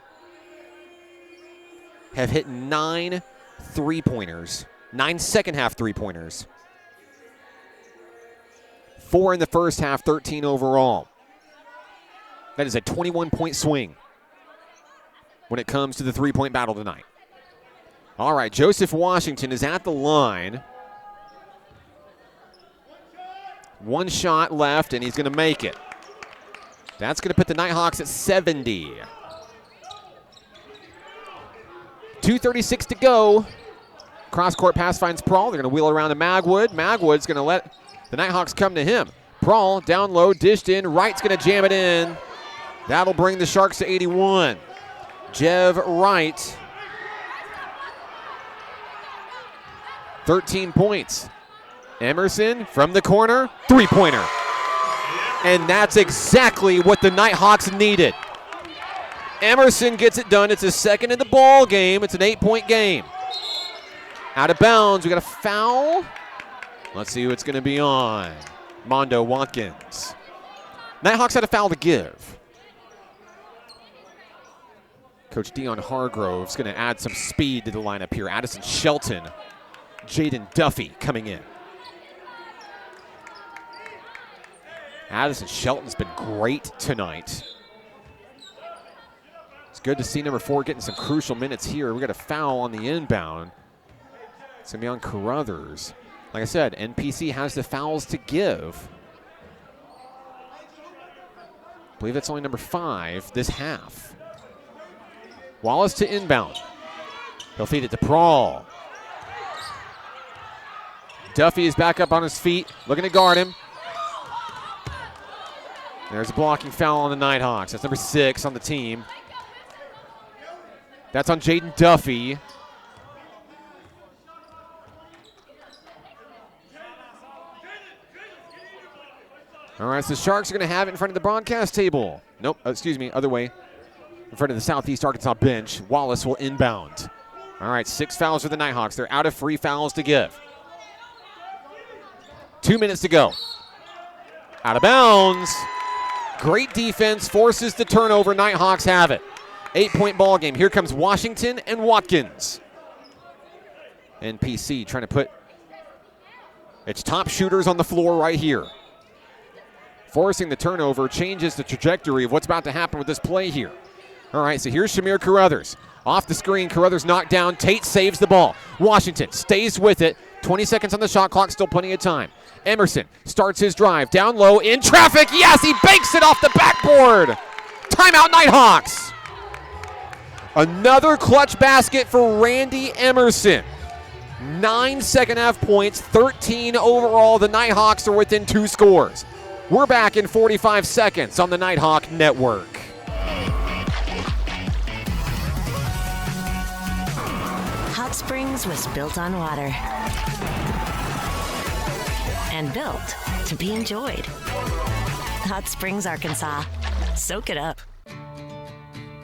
A: have hit 9 3-pointers, 9 second-half 3-pointers. 4 in the first half, 13 overall. That is a 21-point swing when it comes to the 3-point battle tonight. All right, Joseph Washington is at the line. 1 shot left, and he's going to make it. That's going to put the Nighthawks at 70. 2:36 to go. Cross-court pass finds Prawl. They're going to wheel around to Magwood. Magwood's going to let the Nighthawks come to him. Prawl down low, dished in. Wright's going to jam it in. That'll bring the Sharks to 81. Jev Wright, 13 points. Emerson from the corner, 3-pointer. And that's exactly what the Nighthawks needed. Emerson gets it done. It's his second in the ball game. It's an 8-point game. Out of bounds. We got a foul. Let's see who it's going to be on. Mondo Watkins. Nighthawks had a foul to give. Coach Dion Hargrove's going to add some speed to the lineup here. Addison Shelton, Jaden Duffy coming in. Addison Shelton's been great tonight. It's good to see number 4 getting some crucial minutes here. We got a foul on the inbound. It's going to be on Carruthers. Like I said, NPC has the fouls to give. I believe that's only number 5 this half. Wallace to inbound. He'll feed it to Prawl. Duffy is back up on his feet, looking to guard him. There's a blocking foul on the Nighthawks. That's number 6 on the team. That's on Jaden Duffy. All right, so the Sharks are going to have it in front of the broadcast table. Nope, excuse me, other way. In front of the Southeast Arkansas bench. Wallace will inbound. All right, 6 fouls for the Nighthawks. They're out of free fouls to give. 2 minutes to go. Out of bounds. Great defense, forces the turnover. Nighthawks have it. 8-point ball game. Here comes Washington and Watkins. NPC trying to put its top shooters on the floor right here. Forcing the turnover changes the trajectory of what's about to happen with this play here. All right, so here's Shamir Carruthers. Off the screen, Carruthers knocked down. Tate saves the ball. Washington stays with it. 20 seconds on the shot clock, still plenty of time. Emerson starts his drive. Down low, in traffic. Yes, he banks it off the backboard. Timeout, Nighthawks. Another clutch basket for Randy Emerson. 9 second-half points, 13 overall. The Nighthawks are within 2 scores. We're back in 45 seconds on the Nighthawk Network.
C: Hot Springs was built on water and built to be enjoyed. Hot Springs, Arkansas. Soak it up.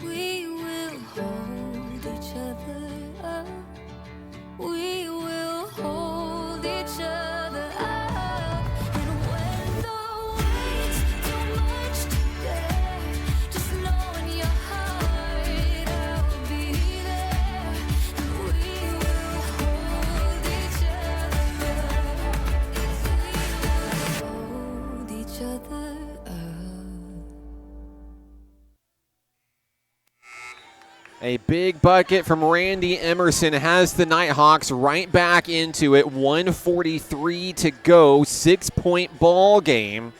J: We will hold each other up. We will hold each other up. And when the weight's too much to bear, just know in your heart I'll be there. And we will hold each other up. Hold each other up.
A: A big bucket from Randy Emerson has the Nighthawks right back into it. 1:43 to go, 6-point ball game.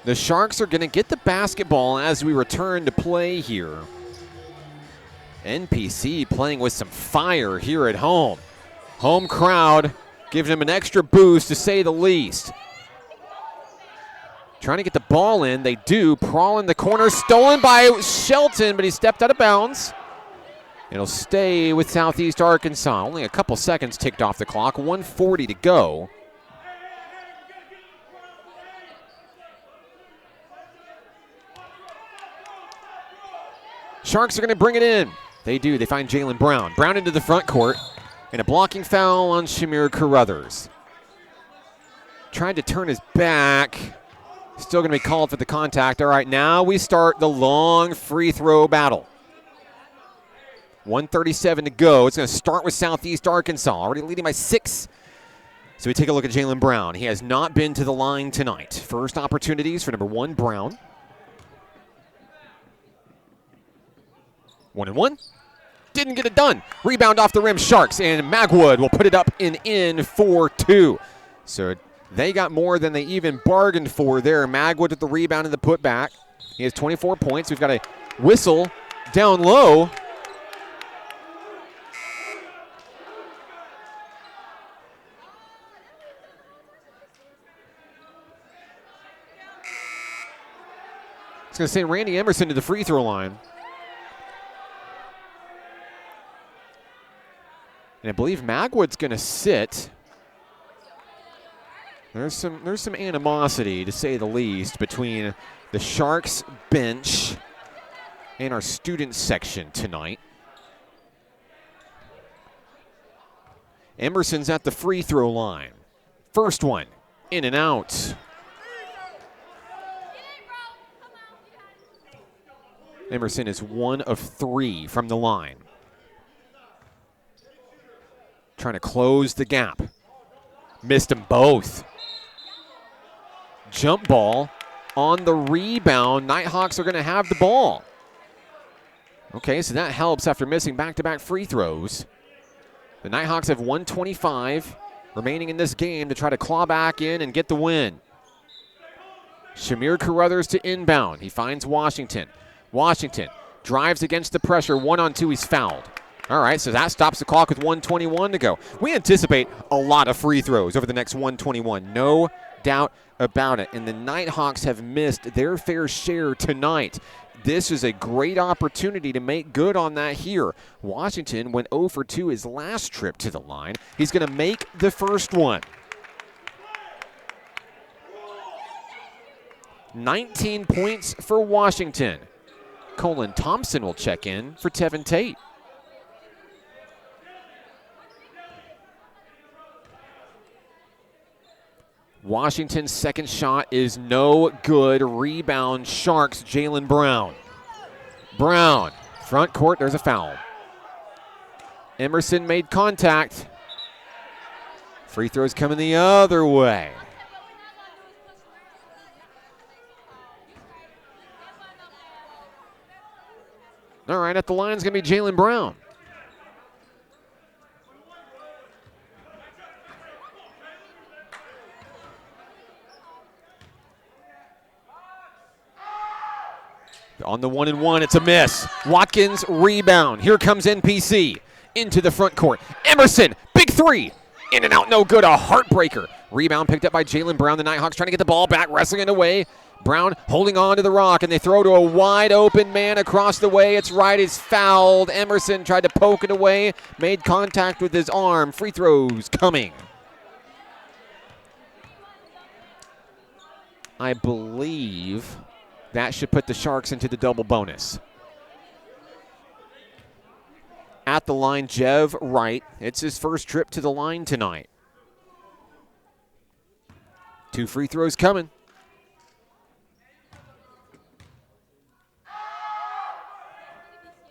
A: The Sharks are going to get the basketball as we return to play here. NPC playing with some fire here at home. Home crowd gives them an extra boost, to say the least. Trying to get the ball in. They do. Prawl in the corner. Stolen by Shelton, but he stepped out of bounds. It'll stay with Southeast Arkansas. Only a couple seconds ticked off the clock. 1:40 to go. Sharks are going to bring it in. They do. They find Jalen Brown. Brown into the front court. And a blocking foul on Shamir Carruthers. Tried to turn his back. Still going to be called for the contact. All right, now we start the long free throw battle. 1:37 to go. It's going to start with Southeast Arkansas, already leading by 6. So we take a look at Jalen Brown. He has not been to the line tonight. First opportunities for number 1, Brown. 1-1. Didn't get it done. Rebound off the rim, Sharks, and Magwood will put it up and in for 2. So they got more than they even bargained for there. Magwood with the rebound and the putback. He has 24 points. We've got a whistle down low. It's going to send Randy Emerson to the free throw line. And I believe Magwood's going to sit. There's some animosity, to say the least, between the Sharks bench and our student section tonight. Emerson's at the free throw line. First one, in and out. Emerson is 1 of 3 from the line. Trying to close the gap. Missed them both. Jump ball on the rebound. Nighthawks are going to have the ball. Okay, so that helps after missing back-to-back free throws. The Nighthawks have 1:25 remaining in this game to try to claw back in and get the win. Shamir Carruthers to inbound. He finds Washington. Washington drives against the pressure. 1-on-2, he's fouled. All right, so that stops the clock with 1:21 to go. We anticipate a lot of free throws over the next 1:21. No doubt about it. And the Nighthawks have missed their fair share tonight. This is a great opportunity to make good on that here. Washington went 0 for 2 his last trip to the line. He's going to make the first one. 19 points for Washington. Colin Thompson will check in for Tevin Tate. Washington's second shot is no good. Rebound, Sharks, Jalen Brown. Brown, front court, there's a foul. Emerson made contact. Free throws coming the other way. All right, at the line is going to be Jalen Brown. On the 1-and-1, it's a miss. Watkins rebound. Here comes NPC into the front court. Emerson, big three. In and out, no good. A heartbreaker. Rebound picked up by Jalen Brown. The Nighthawks trying to get the ball back, wrestling it away. Brown holding on to the rock, and they throw to a wide open man across the way. It's right, it's fouled. Emerson tried to poke it away, made contact with his arm. Free throws coming. I believe that should put the Sharks into the double bonus. At the line, Jev Wright. It's his first trip to the line tonight. 2 free throws coming.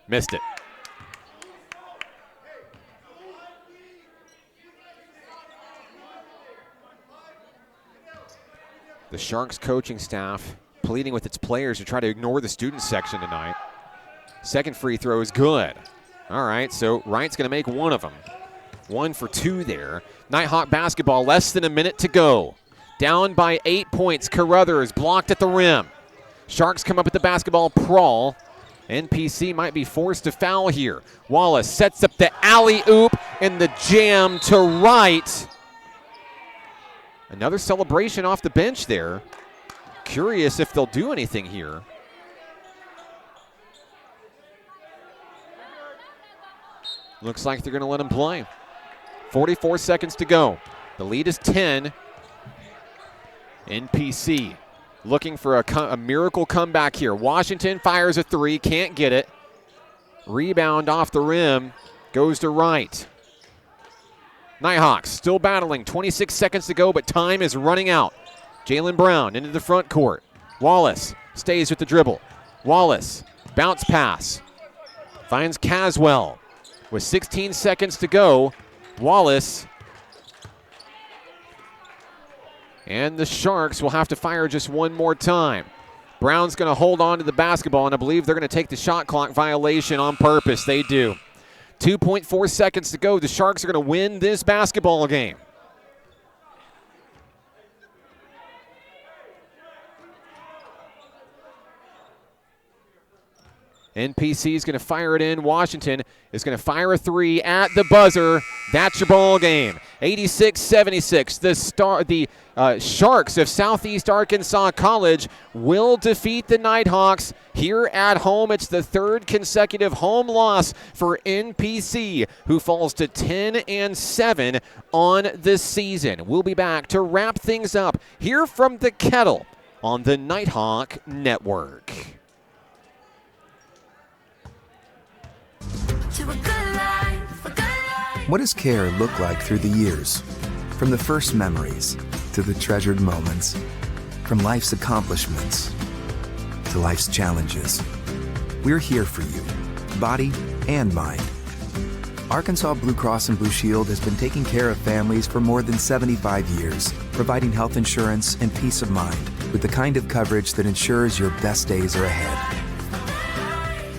A: Missed it. The Sharks coaching staff pleading with its players to try to ignore the student section tonight. Second free throw is good. All right, so Wright's going to make one of them. 1 for 2 there. Nighthawk basketball, less than a minute to go. Down by 8 points. Carruthers blocked at the rim. Sharks come up with the basketball, Prawl. NPC might be forced to foul here. Wallace sets up the alley-oop and the jam to Wright. Another celebration off the bench there. Curious if they'll do anything here. Looks like they're going to let him play. 44 seconds to go. The lead is 10. NPC looking for a miracle comeback here. Washington fires a 3, can't get it. Rebound off the rim. Goes to Wright. Nighthawks still battling. 26 seconds to go, but time is running out. Jalen Brown into the front court. Wallace stays with the dribble. Wallace, bounce pass. Finds Caswell. With 16 seconds to go, Wallace. And the Sharks will have to fire just one more time. Brown's going to hold on to the basketball, and I believe they're going to take the shot clock violation on purpose. They do. 2.4 seconds to go. The Sharks are going to win this basketball game. NPC is going to fire it in. Washington is going to fire a three at the buzzer. That's your ball game. 86-76. The Sharks of Southeast Arkansas College will defeat the Nighthawks here at home. It's the third consecutive home loss for NPC, who falls to 10-7 on the season. We'll be back to wrap things up here from the Kettle on the Nighthawk Network.
E: What does care look like through the years? From the first memories to the treasured moments, from life's accomplishments to life's challenges. We're here for you, body and mind. Arkansas Blue Cross and Blue Shield has been taking care of families for more than 75 years, providing health insurance and peace of mind with the kind of coverage that ensures your best days are ahead.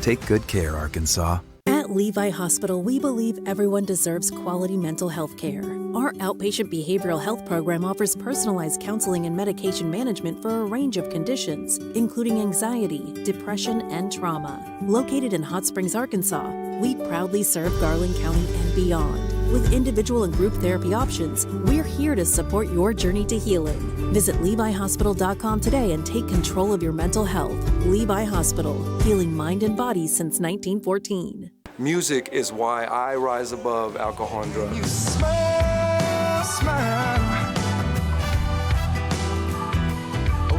E: Take good care, Arkansas.
G: At Levi Hospital, we believe everyone deserves quality mental health care. Our outpatient behavioral health program offers personalized counseling and medication management for a range of conditions, including anxiety, depression, and trauma. Located in Hot Springs, Arkansas, we proudly serve Garland County and beyond. With individual and group therapy options, we're here to support your journey to healing. Visit LeviHospital.com today and take control of your mental health. Levi Hospital, healing mind and body since 1914.
I: Music is why I rise above alcohol and drugs.
D: You smile, smile.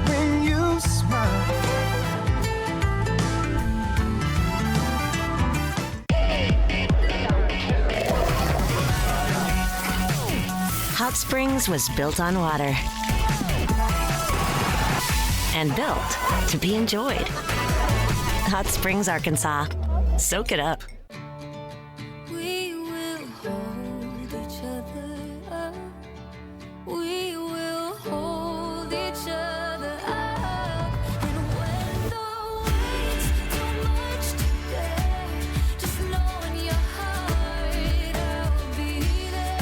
D: When you smile.
C: Hot Springs was built on water and built to be enjoyed. Hot Springs, Arkansas. Soak it up.
J: We will hold each other up. We will hold each other up. And when the weight's too much to bear, just know in your heart I'll be there.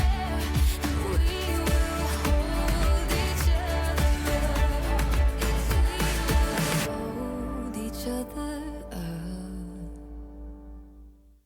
J: And we will hold each other up. Hold each other up.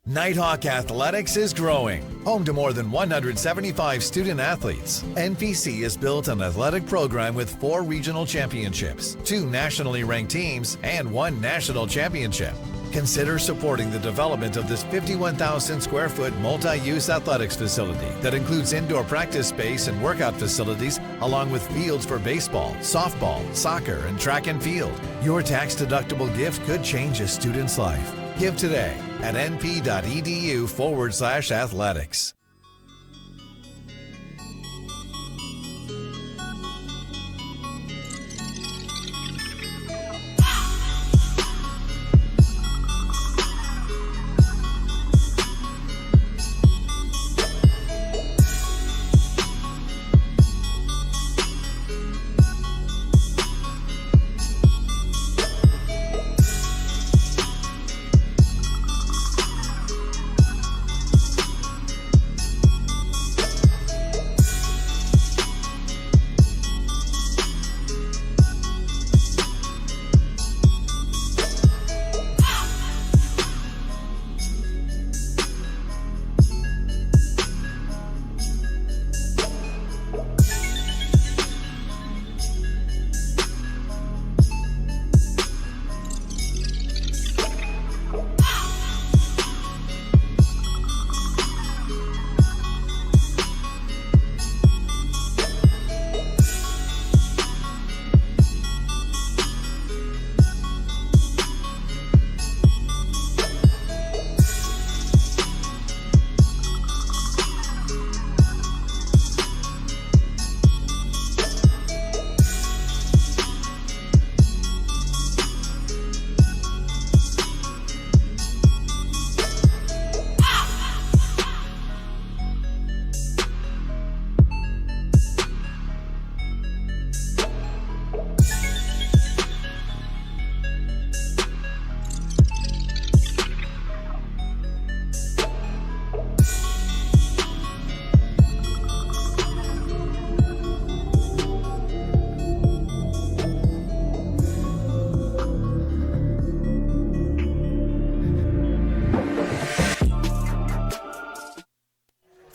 K: Nighthawk Athletics is growing. Home to more than 175 student athletes, NPC has built an athletic program with 4 regional championships, 2 nationally ranked teams, and 1 national championship. Consider supporting the development of this 51,000 square foot multi-use athletics facility that includes indoor practice space and workout facilities, along with fields for baseball, softball, soccer, and track and field. Your tax-deductible gift could change a student's life. Give today at np.edu/athletics.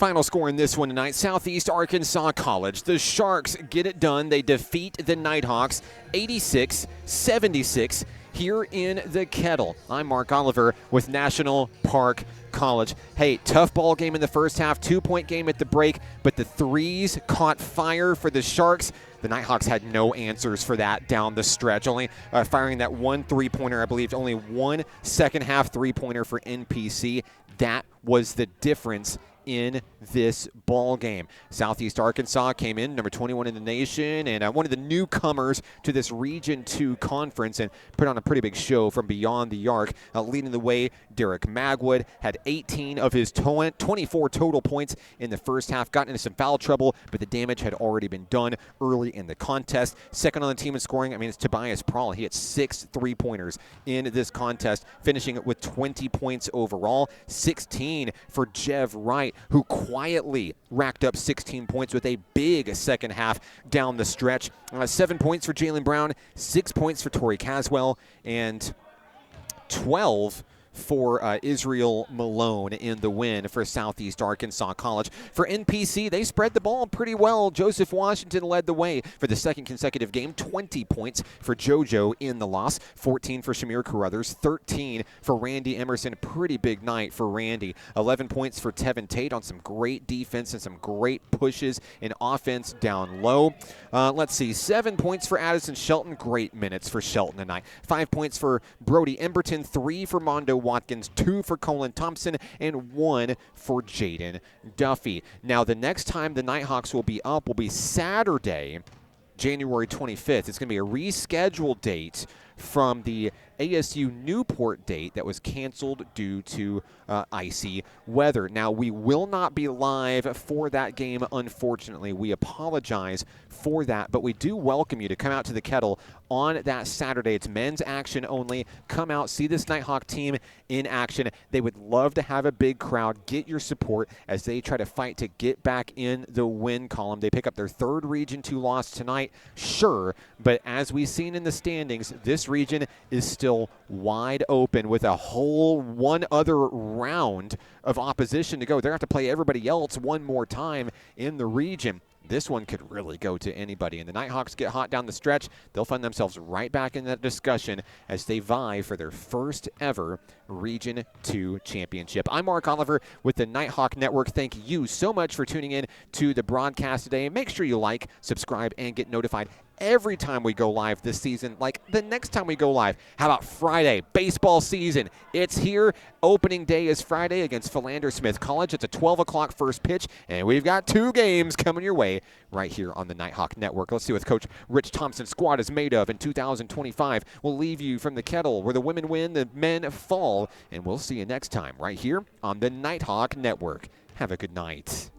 A: Final score in this one tonight, Southeast Arkansas College. The Sharks get it done. They defeat the Nighthawks 86-76 here in the Kettle. I'm Mark Oliver with National Park College. Hey, tough ball game in the first half, 2-point game at the break, but the threes caught fire for the Sharks. The Nighthawks had no answers for that down the stretch, only firing that one three-pointer, I believe, only one second-half three-pointer for NPC. That was the difference in this ball game. Southeast Arkansas came in number 21 in the nation and one of the newcomers to this Region 2 conference and put on a pretty big show from beyond the arc. Leading the way, Derek Magwood had 18 of his 24 total points in the first half. Got into some foul trouble, but the damage had already been done early in the contest. Second on the team in scoring, it's Tobias Prawl. He had 6 three-pointers in this contest, finishing with 20 points overall. 16 for Jev Wright, who quietly racked up 16 points with a big second half down the stretch. 7 points for Jalen Brown, 6 points for Torrey Caswell, and 12 for Israel Malone in the win for Southeast Arkansas College. For NPC, they spread the ball pretty well. Joseph Washington led the way for the second consecutive game. 20 points for JoJo in the loss. 14 for Shamir Carruthers. 13 for Randy Emerson. Pretty big night for Randy. 11 points for Tevin Tate on some great defense and some great pushes in offense down low. Let's see. 7 points for Addison Shelton. Great minutes for Shelton tonight. 5 points for Brody Emberton. 3 for Mondo Watkins, 2 for Colin Thompson, and 1 for Jaden Duffy. Now, the next time the Nighthawks will be up will be Saturday, January 25th. It's going to be a rescheduled date from the ASU Newport date that was canceled due to icy weather. Now, we will not be live for that game, unfortunately. We apologize for that, but we do welcome you to come out to the Kettle on that Saturday. It's men's action only. Come out, see this Nighthawk team in action. They would love to have a big crowd. Get your support as they try to fight to get back in the win column. They pick up their third Region 2 loss tonight, sure, but as we've seen in the standings, this region is still wide open with a whole one other round of opposition to go. They're going to have to play everybody else one more time in the region. This one could really go to anybody. And the Nighthawks get hot down the stretch. They'll find themselves right back in that discussion as they vie for their first ever Region 2 championship. I'm Mark Oliver with the Nighthawk Network. Thank you so much for tuning in to the broadcast today. Make sure you like, subscribe, and get notified every time we go live this season, like the next time we go live. How about Friday? Baseball season. It's here. Opening day is Friday against Philander Smith College. It's a 12 o'clock first pitch, and we've got 2 games coming your way right here on the Nighthawk Network. Let's see what Coach Rich Thompson's squad is made of in 2025. We'll leave you from the Kettle where the women win, the men fall, and we'll see you next time right here on the Nighthawk Network. Have a good night.